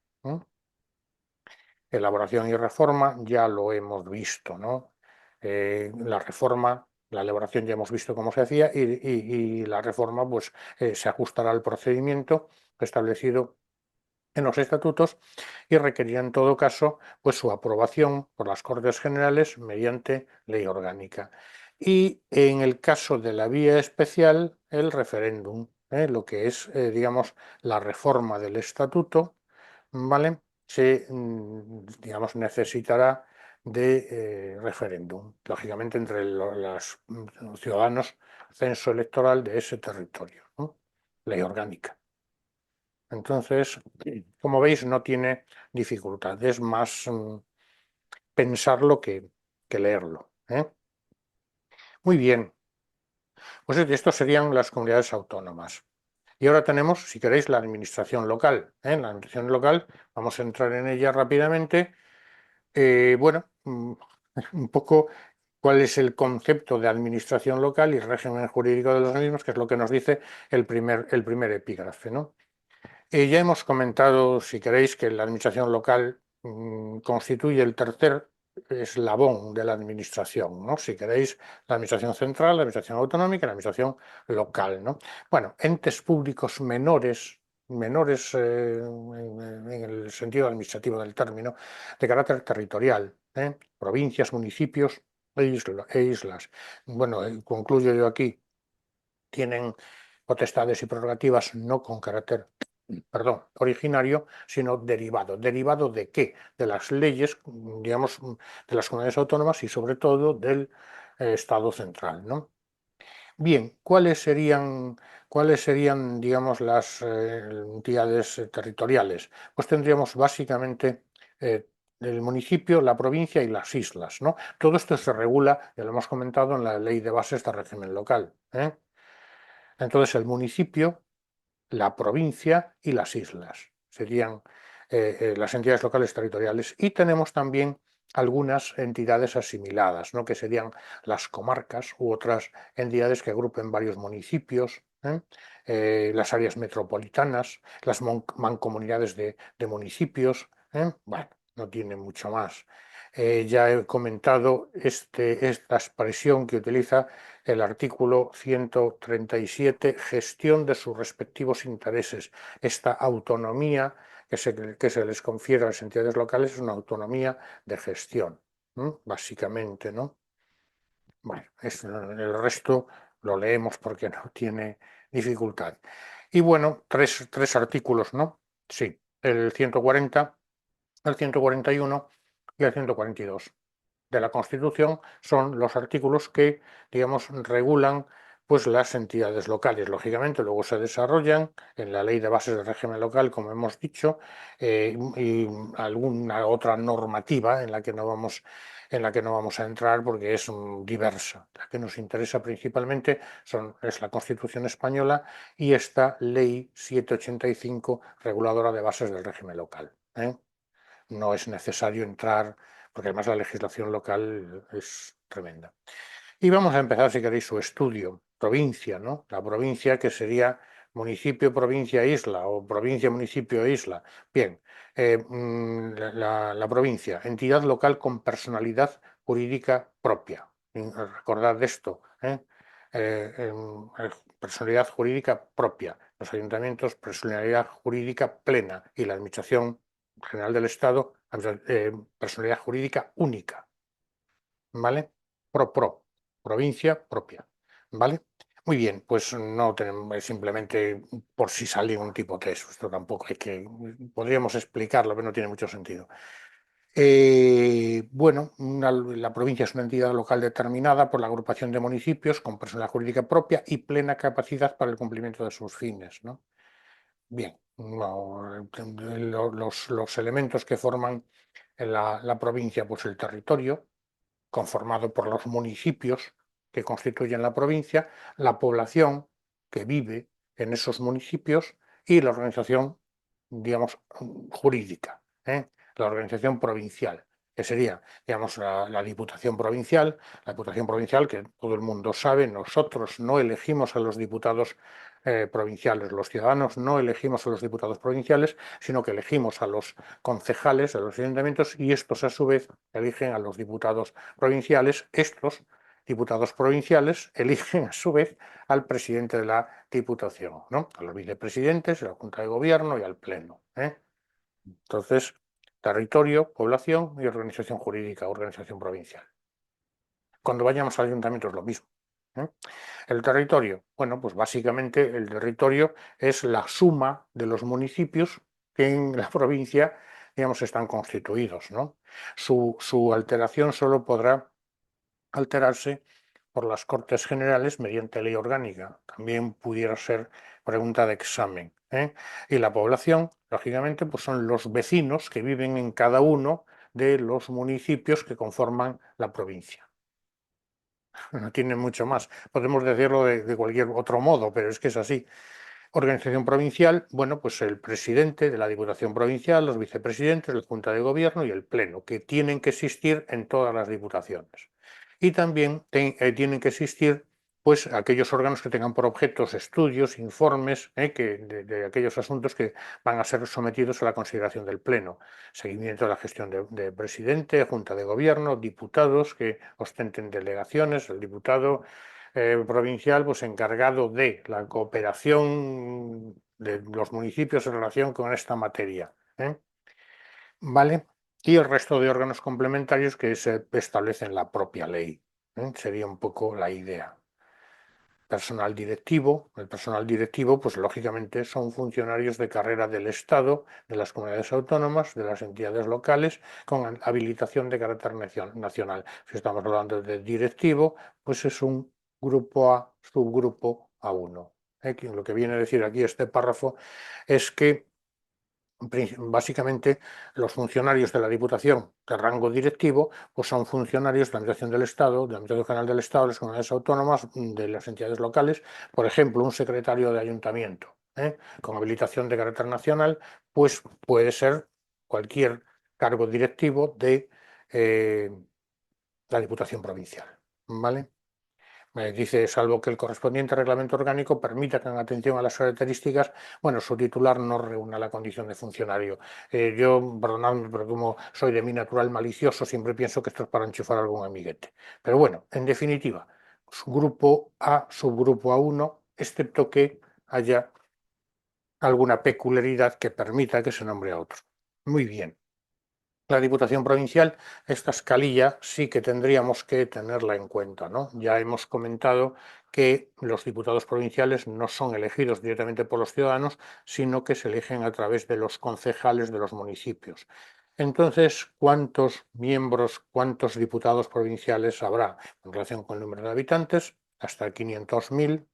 Elaboración y reforma ya lo hemos visto, ¿no? La reforma, la elaboración ya hemos visto cómo se hacía y la reforma pues se ajustará al procedimiento establecido en los estatutos y requerirá en todo caso pues su aprobación por las Cortes Generales mediante ley orgánica. Y en el caso de la vía especial, el referéndum, lo que es, digamos, la reforma del estatuto, ¿vale? Se, digamos, necesitará de referéndum, lógicamente entre los ciudadanos, censo electoral de ese territorio, ¿no? Ley orgánica. Entonces, como veis, no tiene dificultad, es más pensarlo que leerlo, ¿eh? Muy bien, pues estos serían las comunidades autónomas. Y ahora tenemos, si queréis, la administración local, ¿eh? La administración local, vamos a entrar en ella rápidamente. Bueno, un poco cuál es el concepto de administración local y régimen jurídico de los mismos, que es lo que nos dice el primer epígrafe, ¿no? Ya hemos comentado, si queréis, que la administración local constituye el tercer eslabón de la administración, ¿no? Si queréis, la administración central, la administración autonómica y la administración local, ¿no? Bueno, entes públicos menores en el sentido administrativo del término, de carácter territorial, provincias, municipios e islas. Bueno, concluyo yo aquí, tienen potestades y prerrogativas no con carácter, perdón, originario, sino derivado. ¿Derivado de qué? De las leyes, digamos, de las comunidades autónomas y sobre todo del Estado central, ¿no? Bien, ¿cuáles serían, digamos, las entidades territoriales? Pues tendríamos básicamente el municipio, la provincia y las islas, ¿no? Todo esto se regula, ya lo hemos comentado, en la Ley de Bases de Régimen Local, ¿eh? Entonces, el municipio, la provincia y las islas serían las entidades locales territoriales. Y tenemos también algunas entidades asimiladas, ¿no? Que serían las comarcas u otras entidades que agrupen varios municipios, las áreas metropolitanas, las mancomunidades de municipios. Bueno, no tiene mucho más. Ya he comentado esta expresión que utiliza el artículo 137, gestión de sus respectivos intereses. Esta autonomía que se les confiere a las entidades locales es una autonomía de gestión, básicamente, ¿no? Bueno, el resto lo leemos porque no tiene dificultad. Y bueno, tres artículos, ¿no? Sí, el 140, el 141 y el 142 de la Constitución son los artículos que, digamos, regulan pues las entidades locales. Lógicamente, luego se desarrollan en la Ley de Bases del Régimen Local, como hemos dicho, y alguna otra normativa en la que no vamos a entrar porque es diversa. La que nos interesa principalmente es la Constitución española y esta Ley 785, reguladora de bases del régimen local, ¿eh? No es necesario entrar, porque además la legislación local es tremenda. Y vamos a empezar, si queréis, su estudio. Provincia, ¿no? La provincia, que sería municipio, provincia, isla, o provincia, municipio, isla. Bien, la provincia, entidad local con personalidad jurídica propia. Recordad de esto, personalidad jurídica propia. Los ayuntamientos, personalidad jurídica plena, y la administración general del Estado, personalidad jurídica única, ¿vale? Provincia propia, ¿vale? Muy bien, pues no tenemos, es simplemente por si sale un tipo test. Esto tampoco hay que, podríamos explicarlo, pero no tiene mucho sentido. Bueno, la provincia es una entidad local determinada por la agrupación de municipios con personalidad jurídica propia y plena capacidad para el cumplimiento de sus fines, ¿no? Bien, no, los elementos que forman la provincia, pues el territorio, conformado por los municipios que constituyen la provincia, la población que vive en esos municipios y la organización, digamos, jurídica, ¿eh? La organización provincial, que sería, digamos, la Diputación Provincial, que todo el mundo sabe, nosotros no elegimos a los diputados provinciales, los ciudadanos no elegimos a los diputados provinciales, sino que elegimos a los concejales de los ayuntamientos y estos a su vez eligen a los diputados provinciales. Estos diputados provinciales eligen a su vez al presidente de la Diputación, ¿no? A los vicepresidentes, a la Junta de Gobierno y al Pleno, ¿eh? Entonces, territorio, población y organización jurídica, organización provincial. Cuando vayamos al ayuntamiento es lo mismo, ¿eh? El territorio, bueno, pues básicamente el territorio es la suma de los municipios que en la provincia, digamos, están constituidos, ¿no? Su alteración solo podrá alterarse por las Cortes Generales mediante ley orgánica. También pudiera ser pregunta de examen, ¿eh? Y la población, lógicamente, pues son los vecinos que viven en cada uno de los municipios que conforman la provincia. No tiene mucho más. Podemos decirlo de cualquier otro modo, pero es que es así. Organización provincial, bueno, pues el presidente de la Diputación Provincial, los vicepresidentes, la Junta de Gobierno y el Pleno, que tienen que existir en todas las diputaciones. Y también tienen que existir pues aquellos órganos que tengan por objetos estudios, informes, de aquellos asuntos que van a ser sometidos a la consideración del Pleno. Seguimiento de la gestión de presidente, Junta de Gobierno, diputados que ostenten delegaciones, el diputado provincial pues encargado de la cooperación de los municipios en relación con esta materia, ¿eh? ¿Vale? Y el resto de órganos complementarios que se establecen en la propia ley, ¿eh? Sería un poco la idea. Personal directivo, el personal directivo pues lógicamente son funcionarios de carrera del Estado, de las comunidades autónomas, de las entidades locales, con habilitación de carácter nacional. Si estamos hablando de directivo, pues es un grupo A, subgrupo A1. Lo que viene a decir aquí este párrafo es que básicamente los funcionarios de la Diputación de rango directivo pues son funcionarios de la Administración del Estado, de la Administración General del Estado, de las comunidades autónomas, de las entidades locales. Por ejemplo, un secretario de ayuntamiento con habilitación de carácter nacional pues puede ser cualquier cargo directivo de la Diputación Provincial, ¿vale? Dice, salvo que el correspondiente reglamento orgánico permita que en atención a las características, bueno, su titular no reúna la condición de funcionario. Yo, perdonadme, pero como soy de mi natural malicioso, siempre pienso que esto es para enchufar algún amiguete. Pero bueno, en definitiva, grupo A, subgrupo A1, excepto que haya alguna peculiaridad que permita que se nombre a otro. Muy bien. La Diputación Provincial, esta escalilla sí que tendríamos que tenerla en cuenta, ¿no? Ya hemos comentado que los diputados provinciales no son elegidos directamente por los ciudadanos, sino que se eligen a través de los concejales de los municipios. Entonces, ¿cuántos miembros, cuántos diputados provinciales habrá en relación con el número de habitantes? Hasta 500.000,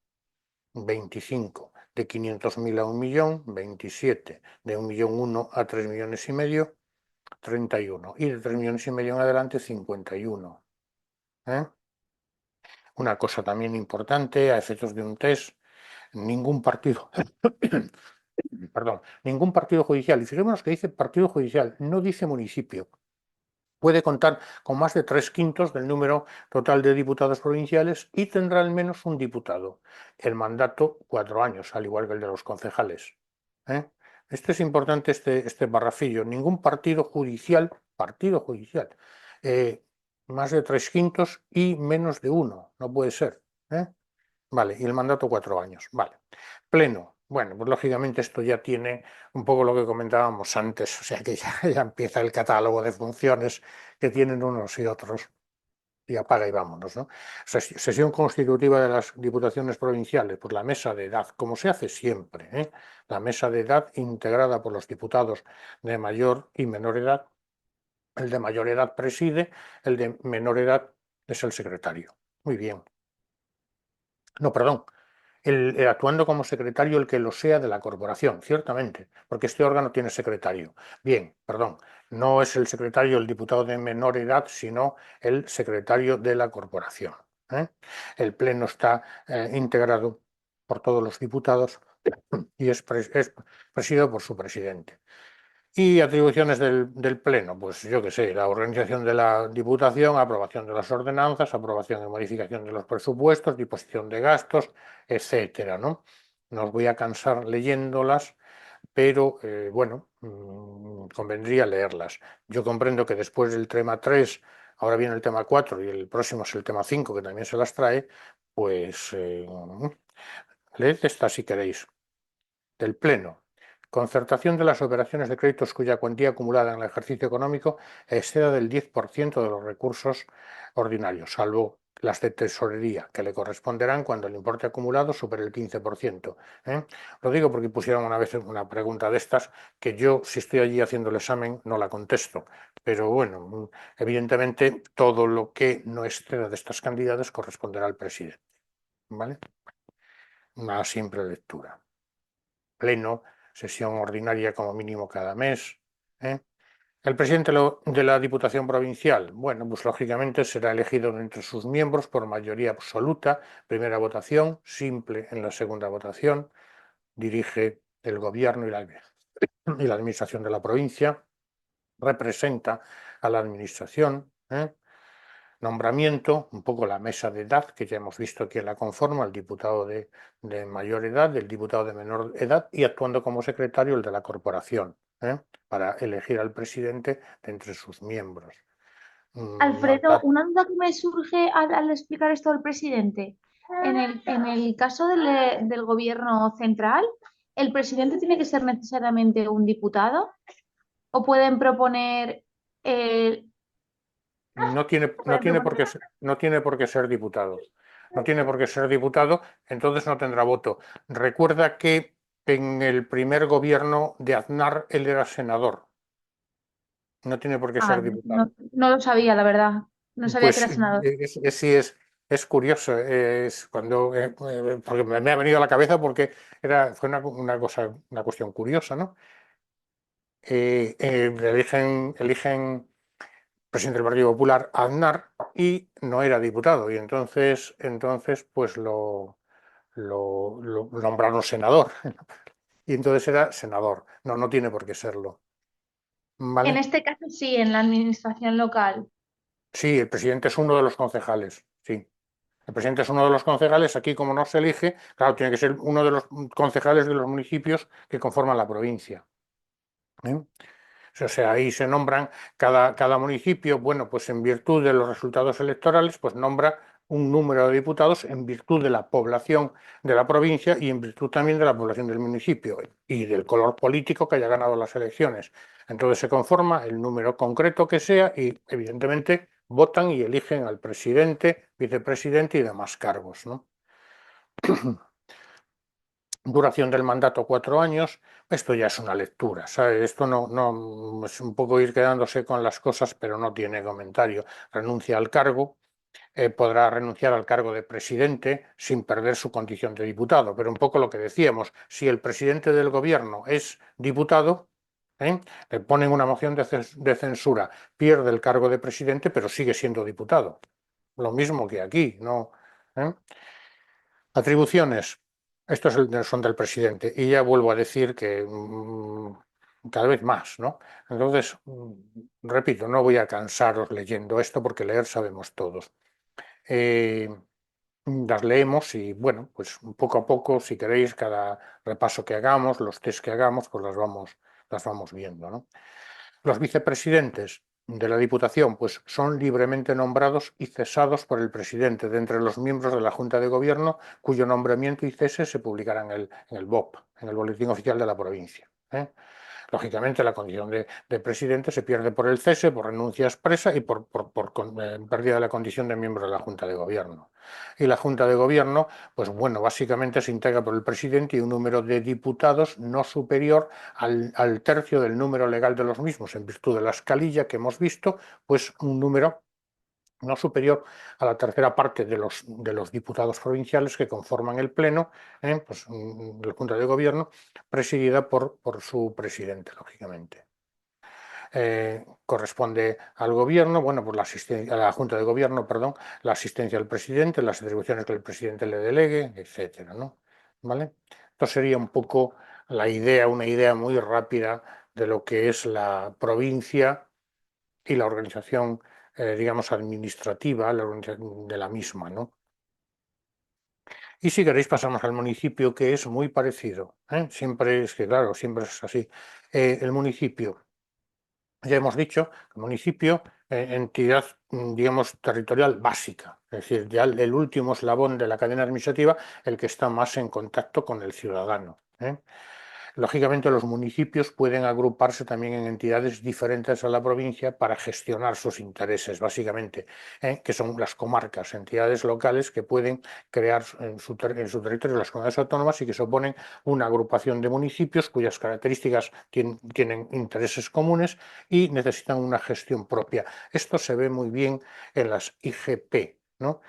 25. De 500.000 a 1.000.000, 27. De 1.000.001 a 3,5 millones, 31. Y de 3,5 millones en adelante, 51. ¿Eh? Una cosa también importante a efectos de un test, ningún partido, perdón, ningún partido judicial, y fijémonos que dice partido judicial, no dice municipio, puede contar con más de 3/5 del número total de diputados provinciales y tendrá al menos un diputado. El mandato, 4 años, al igual que el de los concejales. ¿Eh? Este es importante, este parrafillo. Ningún partido judicial, más de 3/5 y menos de uno, no puede ser. ¿Eh? Vale, y el mandato 4 años. Vale. Pleno. Bueno, pues lógicamente esto ya tiene un poco lo que comentábamos antes, o sea que ya empieza el catálogo de funciones que tienen unos y otros. y apaga y vámonos, ¿no? Sesión constitutiva de las diputaciones provinciales, pues la mesa de edad, como se hace siempre, ¿eh? La mesa de edad integrada por los diputados de mayor y menor edad. El de mayor edad preside, el de menor edad es el secretario. Muy bien. No, perdón. Actuando como secretario el que lo sea de la corporación, ciertamente, porque este órgano tiene secretario. Bien, perdón, no es el secretario el diputado de menor edad, sino el secretario de la corporación, ¿eh? El pleno está integrado por todos los diputados y es presidido por su presidente. Y atribuciones del Pleno, pues yo qué sé, la organización de la Diputación, aprobación de las ordenanzas, aprobación y modificación de los presupuestos, disposición de gastos, etcétera, ¿no? No os voy a cansar leyéndolas, pero bueno, convendría leerlas. Yo comprendo que después del tema 3, ahora viene el tema 4 y el próximo es el tema 5, que también se las trae, pues leed esta si queréis. Del Pleno. Concertación de las operaciones de créditos cuya cuantía acumulada en el ejercicio económico exceda del 10% de los recursos ordinarios, salvo las de tesorería, que le corresponderán cuando el importe acumulado supere el 15%. ¿Eh? Lo digo porque pusieron una vez una pregunta de estas que yo, si estoy allí haciendo el examen, no la contesto. Pero bueno, evidentemente todo lo que no exceda de estas cantidades corresponderá al presidente. ¿Vale? Una simple lectura. Pleno, sesión ordinaria como mínimo cada mes. ¿Eh? El presidente de la Diputación Provincial, bueno, pues lógicamente será elegido entre sus miembros por mayoría absoluta, primera votación, simple en la segunda votación, dirige el gobierno y la administración de la provincia, representa a la administración, nombramiento, un poco la mesa de edad, que ya hemos visto quién la conforma, el diputado de mayor edad, el diputado de menor edad y actuando como secretario el de la corporación, para elegir al presidente de entre sus miembros. Alfredo, una duda que me surge al explicar esto del presidente. En el caso del gobierno central, ¿el presidente tiene que ser necesariamente un diputado? ¿O pueden proponer, eh, No tiene, pueden proponer- no tiene por qué ser diputado. No tiene por qué ser diputado, entonces no tendrá voto. Recuerda que en el primer gobierno de Aznar él era senador. No tiene por qué Ah, ser diputado. no, no lo sabía, la verdad. No sabía que Pues era senador. sí es curioso, es cuando, porque me ha venido a la cabeza porque fue una cosa, una cuestión curiosa, ¿no? Eligen presidente del Partido Popular a Aznar y no era diputado y entonces pues lo nombraron senador y entonces era senador. No, no tiene por qué serlo, En ¿vale? este caso sí, en la administración local. Sí, el presidente es uno de los concejales, sí. El presidente es uno de los concejales, aquí como no se elige, claro, tiene que ser uno de los concejales de los municipios que conforman la provincia, ¿eh? O sea, ahí se nombran cada municipio, bueno, pues en virtud de los resultados electorales, pues nombra un número de diputados en virtud de la población de la provincia y en virtud también de la población del municipio y del color político que haya ganado las elecciones. Entonces se conforma el número concreto que sea y evidentemente votan y eligen al presidente, vicepresidente y demás cargos, ¿no? Duración del mandato 4 años, esto ya es una lectura, ¿sabes? Esto no es un poco ir quedándose con las cosas, pero no tiene comentario. Renuncia al cargo, podrá renunciar al cargo de presidente sin perder su condición de diputado, pero un poco lo que decíamos, si el presidente del gobierno es diputado, le ponen una moción de censura, pierde el cargo de presidente, pero sigue siendo diputado. Lo mismo que aquí, ¿no? ¿Eh? Atribuciones. Estos son del presidente. Y ya vuelvo a decir que cada vez más, ¿no? Entonces, repito, no voy a cansaros leyendo esto porque leer sabemos todos. Eh, las leemos y, bueno, pues poco a poco, si queréis, cada repaso que hagamos, los test que hagamos, pues las vamos viendo, ¿no? Los vicepresidentes de la Diputación pues, son libremente nombrados y cesados por el presidente de entre los miembros de la Junta de Gobierno, cuyo nombramiento y cese se publicarán en el BOP, en el Boletín Oficial de la Provincia. Lógicamente, la condición de presidente se pierde por el cese, por renuncia expresa y por pérdida de la condición de miembro de la Junta de Gobierno. Y la Junta de Gobierno, pues bueno, básicamente se integra por el presidente y un número de diputados no superior al tercio del número legal de los mismos, en virtud de la escalilla que hemos visto, pues un número no superior a la tercera parte de los diputados provinciales que conforman el Pleno, pues, la Junta de Gobierno, presidida por su presidente, lógicamente. Corresponde al Gobierno, bueno, pues a la Junta de Gobierno, perdón, la asistencia del presidente, las atribuciones que el presidente le delegue, etcétera, ¿no? ¿Vale? Esto sería un poco la idea, una idea muy rápida de lo que es la provincia y la organización, digamos, administrativa, la organización de la misma, ¿no? Y si queréis pasamos al municipio, que es muy parecido, ¿eh? Siempre es que, claro, siempre es así. El municipio, ya hemos dicho, el municipio, entidad, digamos, territorial básica, es decir, ya el último eslabón de la cadena administrativa, el que está más en contacto con el ciudadano, ¿eh? Lógicamente, los municipios pueden agruparse también en entidades diferentes a la provincia para gestionar sus intereses, básicamente, que son las comarcas, entidades locales que pueden crear en su territorio las comunidades autónomas y que suponen una agrupación de municipios cuyas características tienen intereses comunes y necesitan una gestión propia. Esto se ve muy bien en las IGP, ¿no?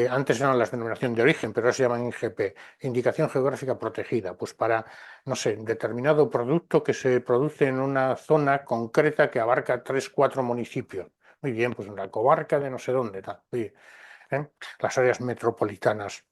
Antes eran las denominación de origen, pero ahora se llaman IGP, Indicación Geográfica Protegida, pues para, no sé, determinado producto que se produce en una zona concreta que abarca 3, 4 municipios. Muy bien, pues en la comarca de no sé dónde, tal. Oye, las áreas metropolitanas.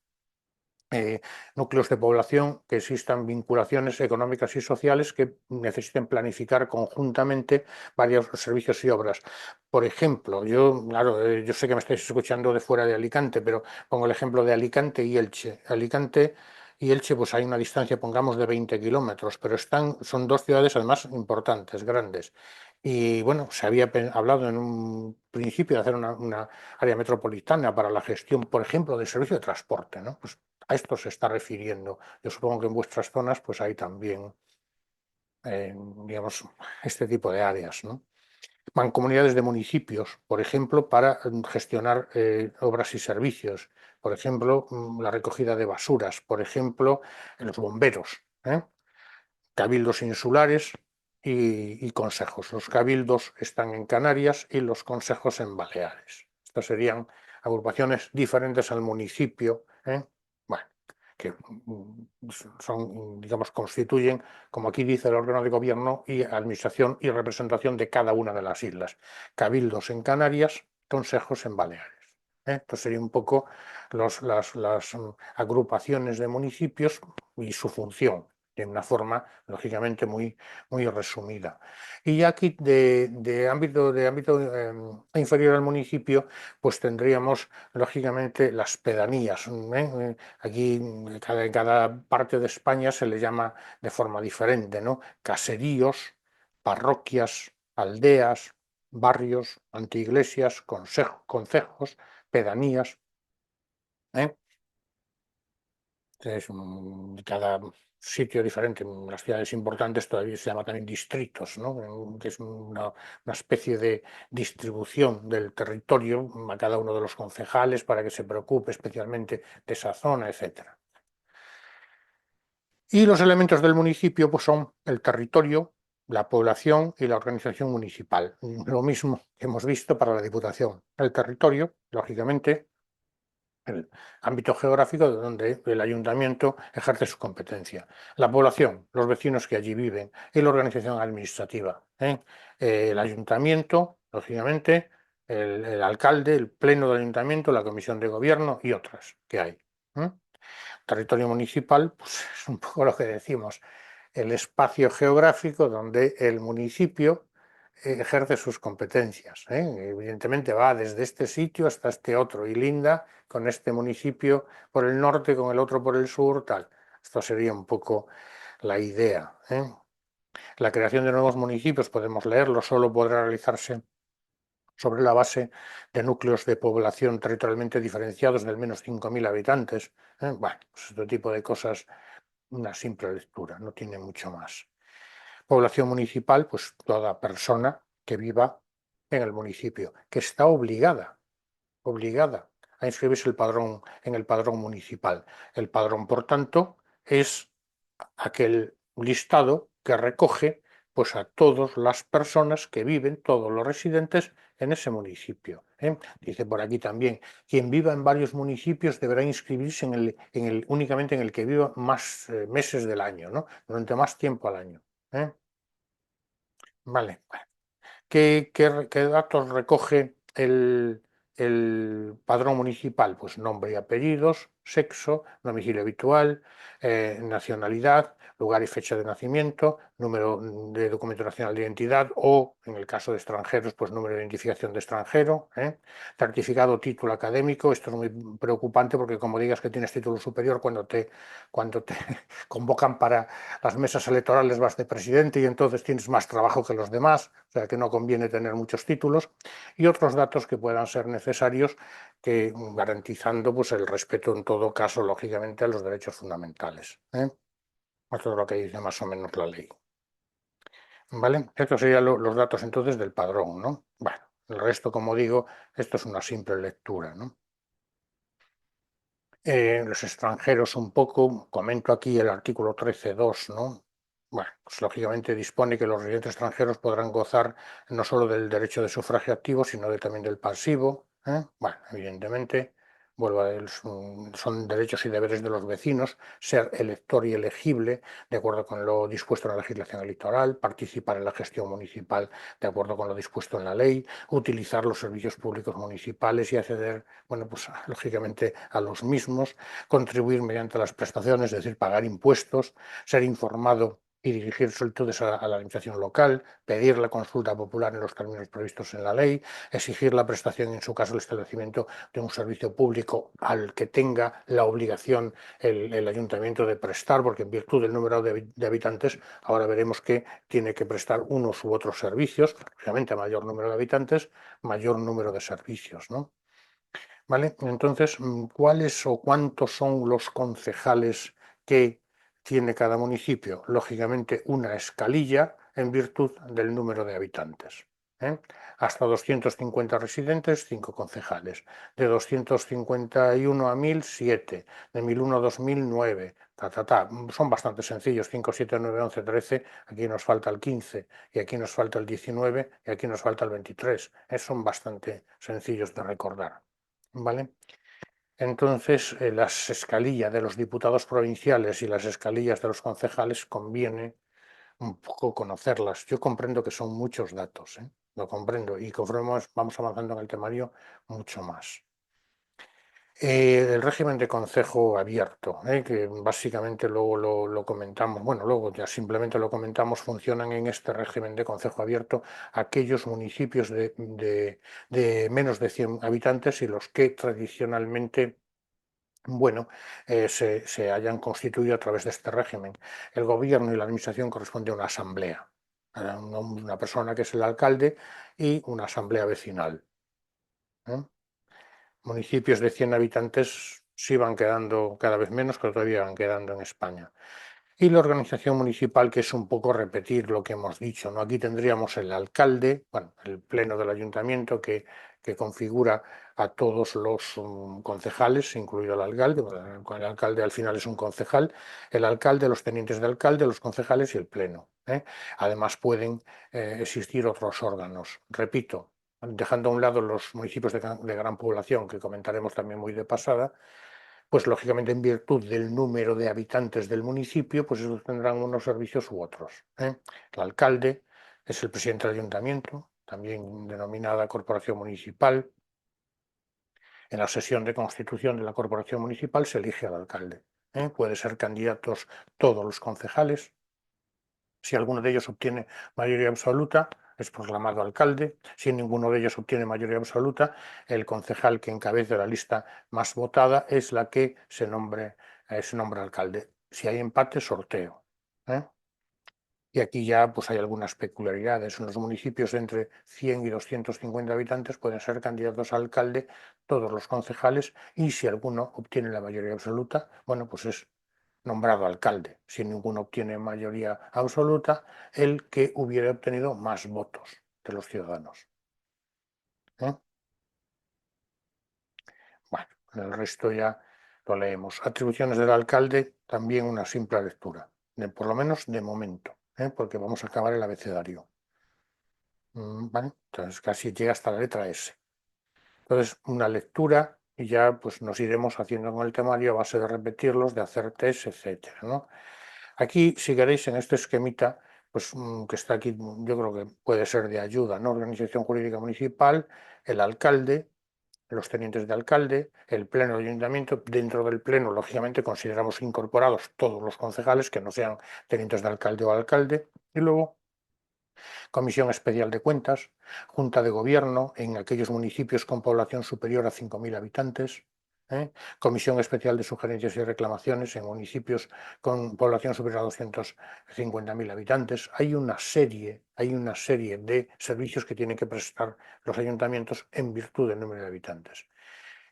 Núcleos de población que existan vinculaciones económicas y sociales que necesiten planificar conjuntamente varios servicios y obras. Por ejemplo, claro, yo sé que me estáis escuchando de fuera de Alicante, pero pongo el ejemplo de Alicante y Elche. Alicante y Elche, pues hay una distancia, pongamos, de 20 kilómetros, pero son dos ciudades además importantes, grandes. Y bueno, se había hablado en un principio de hacer una área metropolitana para la gestión, por ejemplo, del servicio de transporte, ¿no? Pues a esto se está refiriendo. Yo supongo que en vuestras zonas pues hay también, digamos, este tipo de áreas, ¿no? Mancomunidades de municipios, por ejemplo, para gestionar obras y servicios. Por ejemplo, la recogida de basuras. Por ejemplo, los bomberos. Cabildos insulares y consejos. Los cabildos están en Canarias y los consejos en Baleares. Estas serían agrupaciones diferentes al municipio, bueno, que son, digamos, constituyen, como aquí dice el órgano de gobierno y administración y representación de cada una de las islas. Cabildos en Canarias, consejos en Baleares. Esto sería un poco las agrupaciones de municipios y su función, de una forma, lógicamente, muy, muy resumida. Y ya aquí, de ámbito inferior al municipio, pues tendríamos, lógicamente, las pedanías. Aquí, en cada parte de España se le llama de forma diferente, ¿no? Caseríos, parroquias, aldeas, barrios, anteiglesias, concejos, pedanías. Es cada sitio diferente. En las ciudades importantes todavía se llama también distritos, ¿no? Que es una especie de distribución del territorio a cada uno de los concejales para que se preocupe especialmente de esa zona, etcétera. Y los elementos del municipio pues, son el territorio, la población y la organización municipal. Lo mismo que hemos visto para la Diputación. El territorio, lógicamente, el ámbito geográfico donde el ayuntamiento ejerce su competencia. La población, los vecinos que allí viven y la organización administrativa. El ayuntamiento, lógicamente, el alcalde, el pleno del ayuntamiento, la comisión de gobierno y otras que hay. Territorio municipal, pues es un poco lo que decimos, el espacio geográfico donde el municipio ejerce sus competencias. Evidentemente va desde este sitio hasta este otro y linda con este municipio por el norte, con el otro por el sur, tal. Esto sería un poco la idea. La creación de nuevos municipios, podemos leerlo, solo podrá realizarse sobre la base de núcleos de población territorialmente diferenciados de al menos 5.000 habitantes. Bueno, pues este tipo de cosas, una simple lectura, no tiene mucho más. Población municipal, pues toda persona que viva en el municipio, que está obligada a inscribirse en el padrón municipal. El padrón, por tanto, es aquel listado que recoge pues a todas las personas que viven, todos los residentes en ese municipio. Dice por aquí también, quien viva en varios municipios deberá inscribirse únicamente en el que viva más meses del año, ¿no? Durante más tiempo al año. Vale. ¿Qué datos recoge el padrón municipal? Pues nombre y apellidos, sexo, domicilio habitual, nacionalidad, lugar y fecha de nacimiento, número de documento nacional de identidad o, en el caso de extranjeros, pues número de identificación de extranjero, certificado o título académico. Esto es muy preocupante porque como digas que tienes título superior, cuando te convocan para las mesas electorales vas de presidente y entonces tienes más trabajo que los demás, o sea que no conviene tener muchos títulos, y otros datos que puedan ser necesarios, que garantizando pues, el respeto en todo caso, lógicamente, a los derechos fundamentales. Esto es lo que dice más o menos la ley. ¿Vale? Estos serían los datos entonces del padrón, ¿no? Bueno, el resto, como digo, esto es una simple lectura, ¿no? Los extranjeros un poco, comento aquí el artículo 13.2, ¿no? Bueno, pues lógicamente dispone que los residentes extranjeros podrán gozar no solo del derecho de sufragio activo, sino también del pasivo. Bueno, evidentemente, son derechos y deberes de los vecinos, ser elector y elegible de acuerdo con lo dispuesto en la legislación electoral, participar en la gestión municipal de acuerdo con lo dispuesto en la ley, utilizar los servicios públicos municipales y acceder, bueno, pues lógicamente a los mismos, contribuir mediante las prestaciones, es decir, pagar impuestos, ser informado y dirigir solicitudes a la administración local, pedir la consulta popular en los términos previstos en la ley, exigir la prestación, en su caso el establecimiento de un servicio público al que tenga la obligación el ayuntamiento de prestar, porque en virtud del número de habitantes, ahora veremos que tiene que prestar unos u otros servicios, obviamente a mayor número de habitantes, mayor número de servicios, ¿no? ¿Vale? Entonces, ¿cuáles o cuántos son los concejales que tiene cada municipio? Lógicamente, una escalilla en virtud del número de habitantes. Hasta 250 residentes, 5 concejales. De 251 a 1000, 7. De 1001 a 2000, 9. Son bastante sencillos, 5, 7, 9, 11, 13. Aquí nos falta el 15 y aquí nos falta el 19 y aquí nos falta el 23. Son bastante sencillos de recordar. ¿Vale? Entonces, las escalillas de los diputados provinciales y las escalillas de los concejales conviene un poco conocerlas. Yo comprendo que son muchos datos, lo comprendo, y conforme vamos avanzando en el temario, mucho más. El régimen de concejo abierto, que básicamente luego lo comentamos, bueno, luego ya simplemente lo comentamos, funcionan en este régimen de concejo abierto aquellos municipios de menos de 100 habitantes y los que tradicionalmente, bueno, se hayan constituido a través de este régimen. El gobierno y la administración corresponde a una asamblea, a una persona que es el alcalde y una asamblea vecinal. Municipios de 100 habitantes sí van quedando cada vez menos, pero todavía van quedando en España. Y la organización municipal, que es un poco repetir lo que hemos dicho, ¿no? Aquí tendríamos el alcalde, bueno, el pleno del ayuntamiento que configura a todos los concejales, incluido el alcalde. Bueno, el alcalde al final es un concejal, el alcalde, los tenientes de alcalde, los concejales y el pleno. Además pueden existir otros órganos. Repito, dejando a un lado los municipios de gran población, que comentaremos también muy de pasada, pues lógicamente en virtud del número de habitantes del municipio, pues esos tendrán unos servicios u otros. El alcalde es el presidente del ayuntamiento, también denominada corporación municipal. En la sesión de constitución de la corporación municipal se elige al alcalde. Puede ser candidatos todos los concejales. Si alguno de ellos obtiene mayoría absoluta, es proclamado alcalde. Si ninguno de ellos obtiene mayoría absoluta, el concejal que encabece la lista más votada es la que se nombra alcalde. Si hay empate, sorteo. Y aquí ya pues hay algunas peculiaridades. En los municipios de entre 100 y 250 habitantes pueden ser candidatos a alcalde todos los concejales y si alguno obtiene la mayoría absoluta, bueno, pues es nombrado alcalde. Si ninguno obtiene mayoría absoluta, el que hubiera obtenido más votos de los ciudadanos. Bueno, el resto ya lo leemos. Atribuciones del alcalde, también una simple lectura, por lo menos de momento, porque vamos a acabar el abecedario. ¿Vale? Entonces casi llega hasta la letra S. Entonces, una lectura y ya pues nos iremos haciendo con el temario a base de repetirlos, de hacer test, etcétera, ¿no? Aquí, si queréis, en este esquemita, pues que está aquí, yo creo que puede ser de ayuda, ¿no? Organización jurídica municipal, el alcalde, los tenientes de alcalde, el pleno del ayuntamiento. Dentro del pleno, lógicamente, consideramos incorporados todos los concejales que no sean tenientes de alcalde o alcalde, y luego Comisión Especial de Cuentas, Junta de Gobierno en aquellos municipios con población superior a 5.000 habitantes, Comisión Especial de Sugerencias y Reclamaciones en municipios con población superior a 250.000 habitantes. Hay una serie de servicios que tienen que prestar los ayuntamientos en virtud del número de habitantes.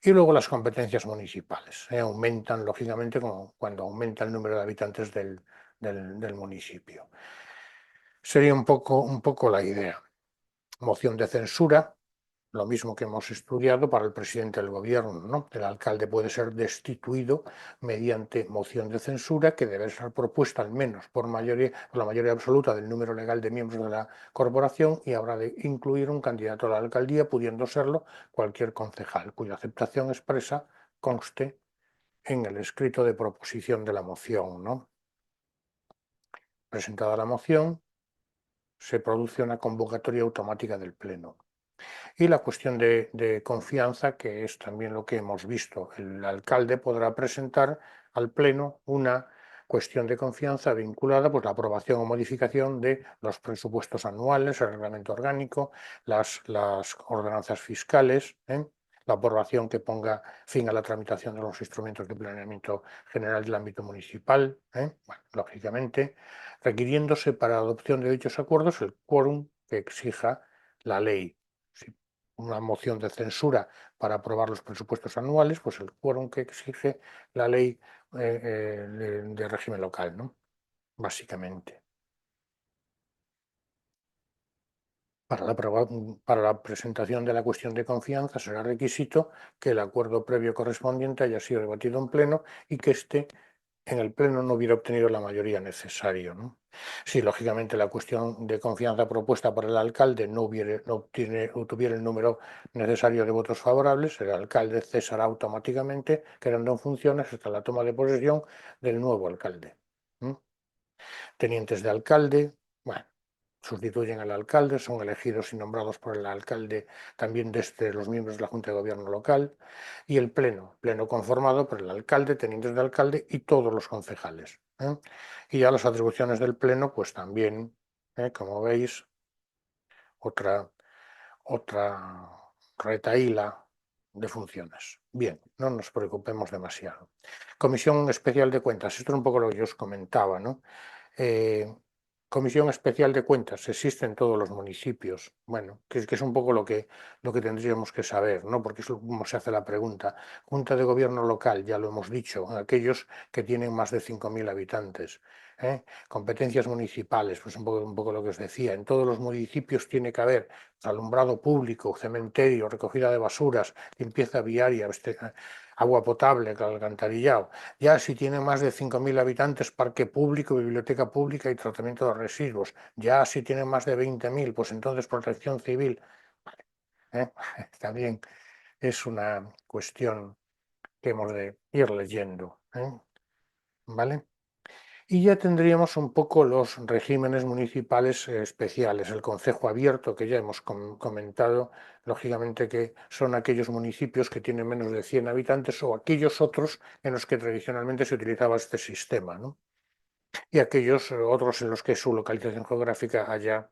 Y luego las competencias municipales, aumentan lógicamente cuando aumenta el número de habitantes del municipio. Sería un poco la idea. Moción de censura, lo mismo que hemos estudiado para el presidente del gobierno, ¿no? El alcalde puede ser destituido mediante moción de censura que debe ser propuesta al menos por la mayoría absoluta del número legal de miembros de la corporación, y habrá de incluir un candidato a la alcaldía, pudiendo serlo cualquier concejal, cuya aceptación expresa conste en el escrito de proposición de la moción, ¿no? Presentada la moción, se produce una convocatoria automática del Pleno. Y la cuestión de confianza, que es también lo que hemos visto. El alcalde podrá presentar al Pleno una cuestión de confianza vinculada pues, la aprobación o modificación de los presupuestos anuales, el reglamento orgánico, las ordenanzas fiscales, la aprobación que ponga fin a la tramitación de los instrumentos de planeamiento general del ámbito municipal, bueno, lógicamente, requiriéndose para la adopción de dichos acuerdos el quórum que exija la ley. Si una moción de censura para aprobar los presupuestos anuales, pues el quórum que exige la ley de régimen local, ¿no? Básicamente. Para la presentación de la cuestión de confianza será requisito que el acuerdo previo correspondiente haya sido debatido en pleno y que éste en el pleno no hubiera obtenido la mayoría necesaria, ¿no? Si lógicamente la cuestión de confianza propuesta por el alcalde no tuviera el número necesario de votos favorables, el alcalde cesará automáticamente, quedando en funciones hasta la toma de posesión del nuevo alcalde. Tenientes de alcalde, bueno, sustituyen al alcalde, son elegidos y nombrados por el alcalde también desde los miembros de la Junta de Gobierno local, y el pleno conformado por el alcalde, tenientes de alcalde y todos los concejales. Y ya las atribuciones del pleno, pues también, como veis, otra retahíla de funciones. Bien, no nos preocupemos demasiado. Comisión Especial de Cuentas, esto es un poco lo que yo os comentaba, ¿no? Comisión Especial de Cuentas existe en todos los municipios. Bueno, que es un poco lo que tendríamos que saber, ¿no? Porque es como se hace la pregunta. Junta de Gobierno local, ya lo hemos dicho, aquellos que tienen más de 5.000 habitantes. Competencias municipales, pues un poco lo que os decía. En todos los municipios tiene que haber alumbrado público, cementerio, recogida de basuras, limpieza viaria, agua potable, alcantarillado. Ya si tiene más de 5.000 habitantes, parque público, biblioteca pública y tratamiento de residuos. Ya si tiene más de 20.000, pues entonces protección civil. También es una cuestión que hemos de ir leyendo. ¿Vale? Y ya tendríamos un poco los regímenes municipales especiales. El concejo abierto, que ya hemos comentado, lógicamente que son aquellos municipios que tienen menos de 100 habitantes o aquellos otros en los que tradicionalmente se utilizaba este sistema, ¿no? Y aquellos otros en los que su localización geográfica haya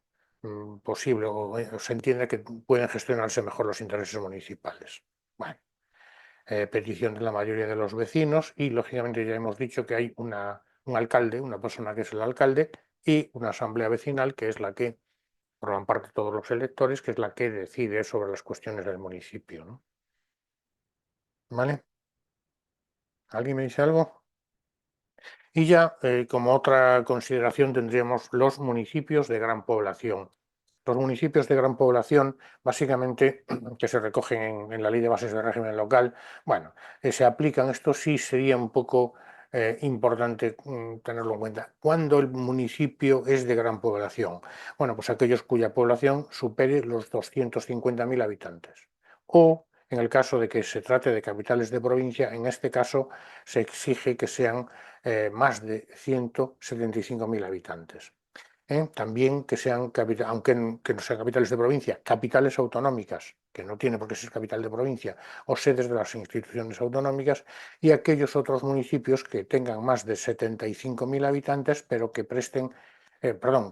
posible o se entiende que pueden gestionarse mejor los intereses municipales. Bueno, petición de la mayoría de los vecinos y lógicamente ya hemos dicho que hay un alcalde, una persona que es el alcalde y una asamblea vecinal que es la que forman parte todos los electores, que es la que decide sobre las cuestiones del municipio, ¿no? ¿Vale? ¿Alguien me dice algo? Y ya como otra consideración tendríamos los municipios de gran población. Los municipios de gran población, básicamente, que se recogen en la Ley de Bases de Régimen Local, bueno, se aplican, esto sí sería un poco importante tenerlo en cuenta. ¿Cuándo el municipio es de gran población? Bueno, pues aquellos cuya población supere los 250.000 habitantes. O, en el caso de que se trate de capitales de provincia, en este caso se exige que sean más de 175.000 habitantes. También que sean, aunque que no sean capitales de provincia, capitales autonómicas, que no tiene por qué ser capital de provincia, o sedes de las instituciones autonómicas, y aquellos otros municipios que tengan más de 75.000 habitantes, pero que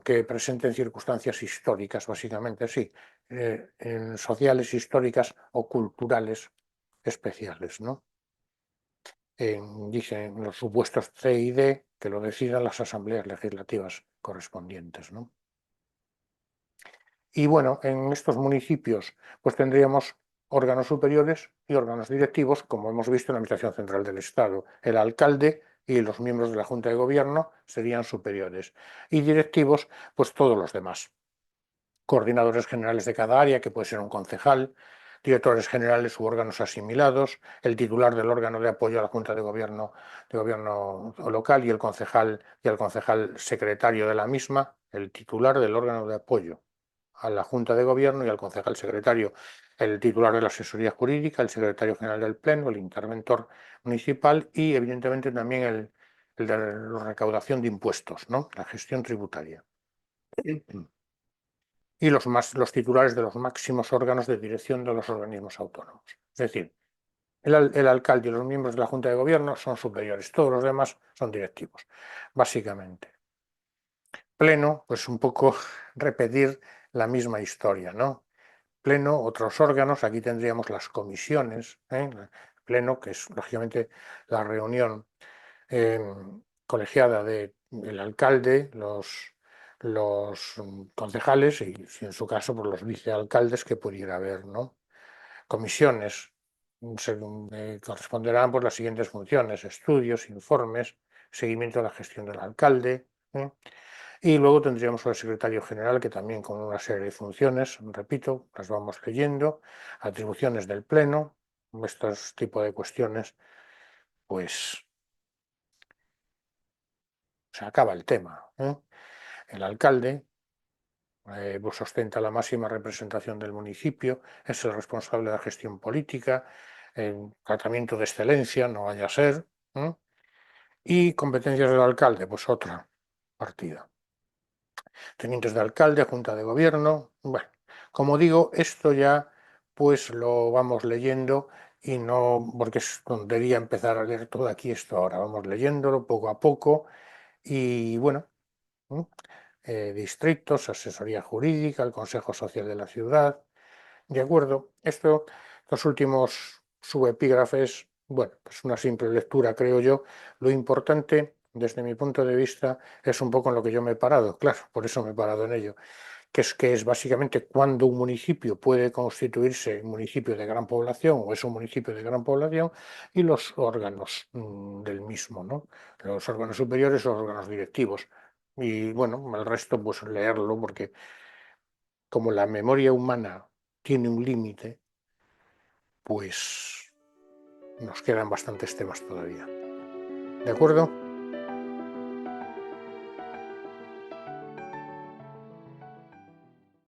que presenten circunstancias históricas, básicamente, sí, sociales, históricas o culturales especiales, ¿no? Dicen los supuestos C y D que lo decidan las asambleas legislativas correspondientes, ¿no? Y bueno, en estos municipios pues tendríamos órganos superiores y órganos directivos, como hemos visto en la Administración Central del Estado. El alcalde y los miembros de la Junta de Gobierno serían superiores. Y directivos, pues todos los demás. Coordinadores generales de cada área, que puede ser un concejal, directores generales u órganos asimilados, el titular del órgano de apoyo a la Junta de Gobierno local y el concejal secretario de la misma, el titular del órgano de apoyo a la Junta de Gobierno y al concejal secretario, el titular de la asesoría jurídica, el secretario general del Pleno, el interventor municipal y evidentemente también el de la recaudación de impuestos, ¿no? La gestión tributaria. Y los titulares de los máximos órganos de dirección de los organismos autónomos. Es decir, el alcalde y los miembros de la Junta de Gobierno son superiores, todos los demás son directivos, básicamente. Pleno, pues un poco repetir la misma historia, ¿no? Pleno, otros órganos, aquí tendríamos las comisiones, Pleno, que es lógicamente la reunión colegiada del alcalde, los concejales y, si en su caso, por los vicealcaldes que pudiera haber, ¿no? Comisiones corresponderán por las siguientes funciones: estudios, informes, seguimiento de la gestión del alcalde. Y luego tendríamos al secretario general, que también con una serie de funciones, repito, las vamos leyendo, atribuciones del Pleno, estos tipos de cuestiones, pues se acaba el tema. El alcalde pues ostenta la máxima representación del municipio, es el responsable de la gestión política, el tratamiento de excelencia, no vaya a ser, y competencias del alcalde, pues otra partida. Tenientes de alcalde, junta de gobierno, bueno, como digo, esto ya pues lo vamos leyendo y no, porque es tontería empezar a leer todo aquí esto ahora, vamos leyéndolo poco a poco y bueno, distritos, asesoría jurídica, el Consejo Social de la Ciudad, de acuerdo, estos últimos subepígrafes, bueno, pues una simple lectura creo yo, lo importante desde mi punto de vista es un poco en lo que yo me he parado, claro, por eso me he parado en ello, que es básicamente cuando un municipio puede constituirse un municipio de gran población o es un municipio de gran población y los órganos del mismo, ¿no? Los órganos superiores o los órganos directivos. Y bueno, el resto pues leerlo porque como la memoria humana tiene un límite, pues nos quedan bastantes temas todavía. ¿De acuerdo?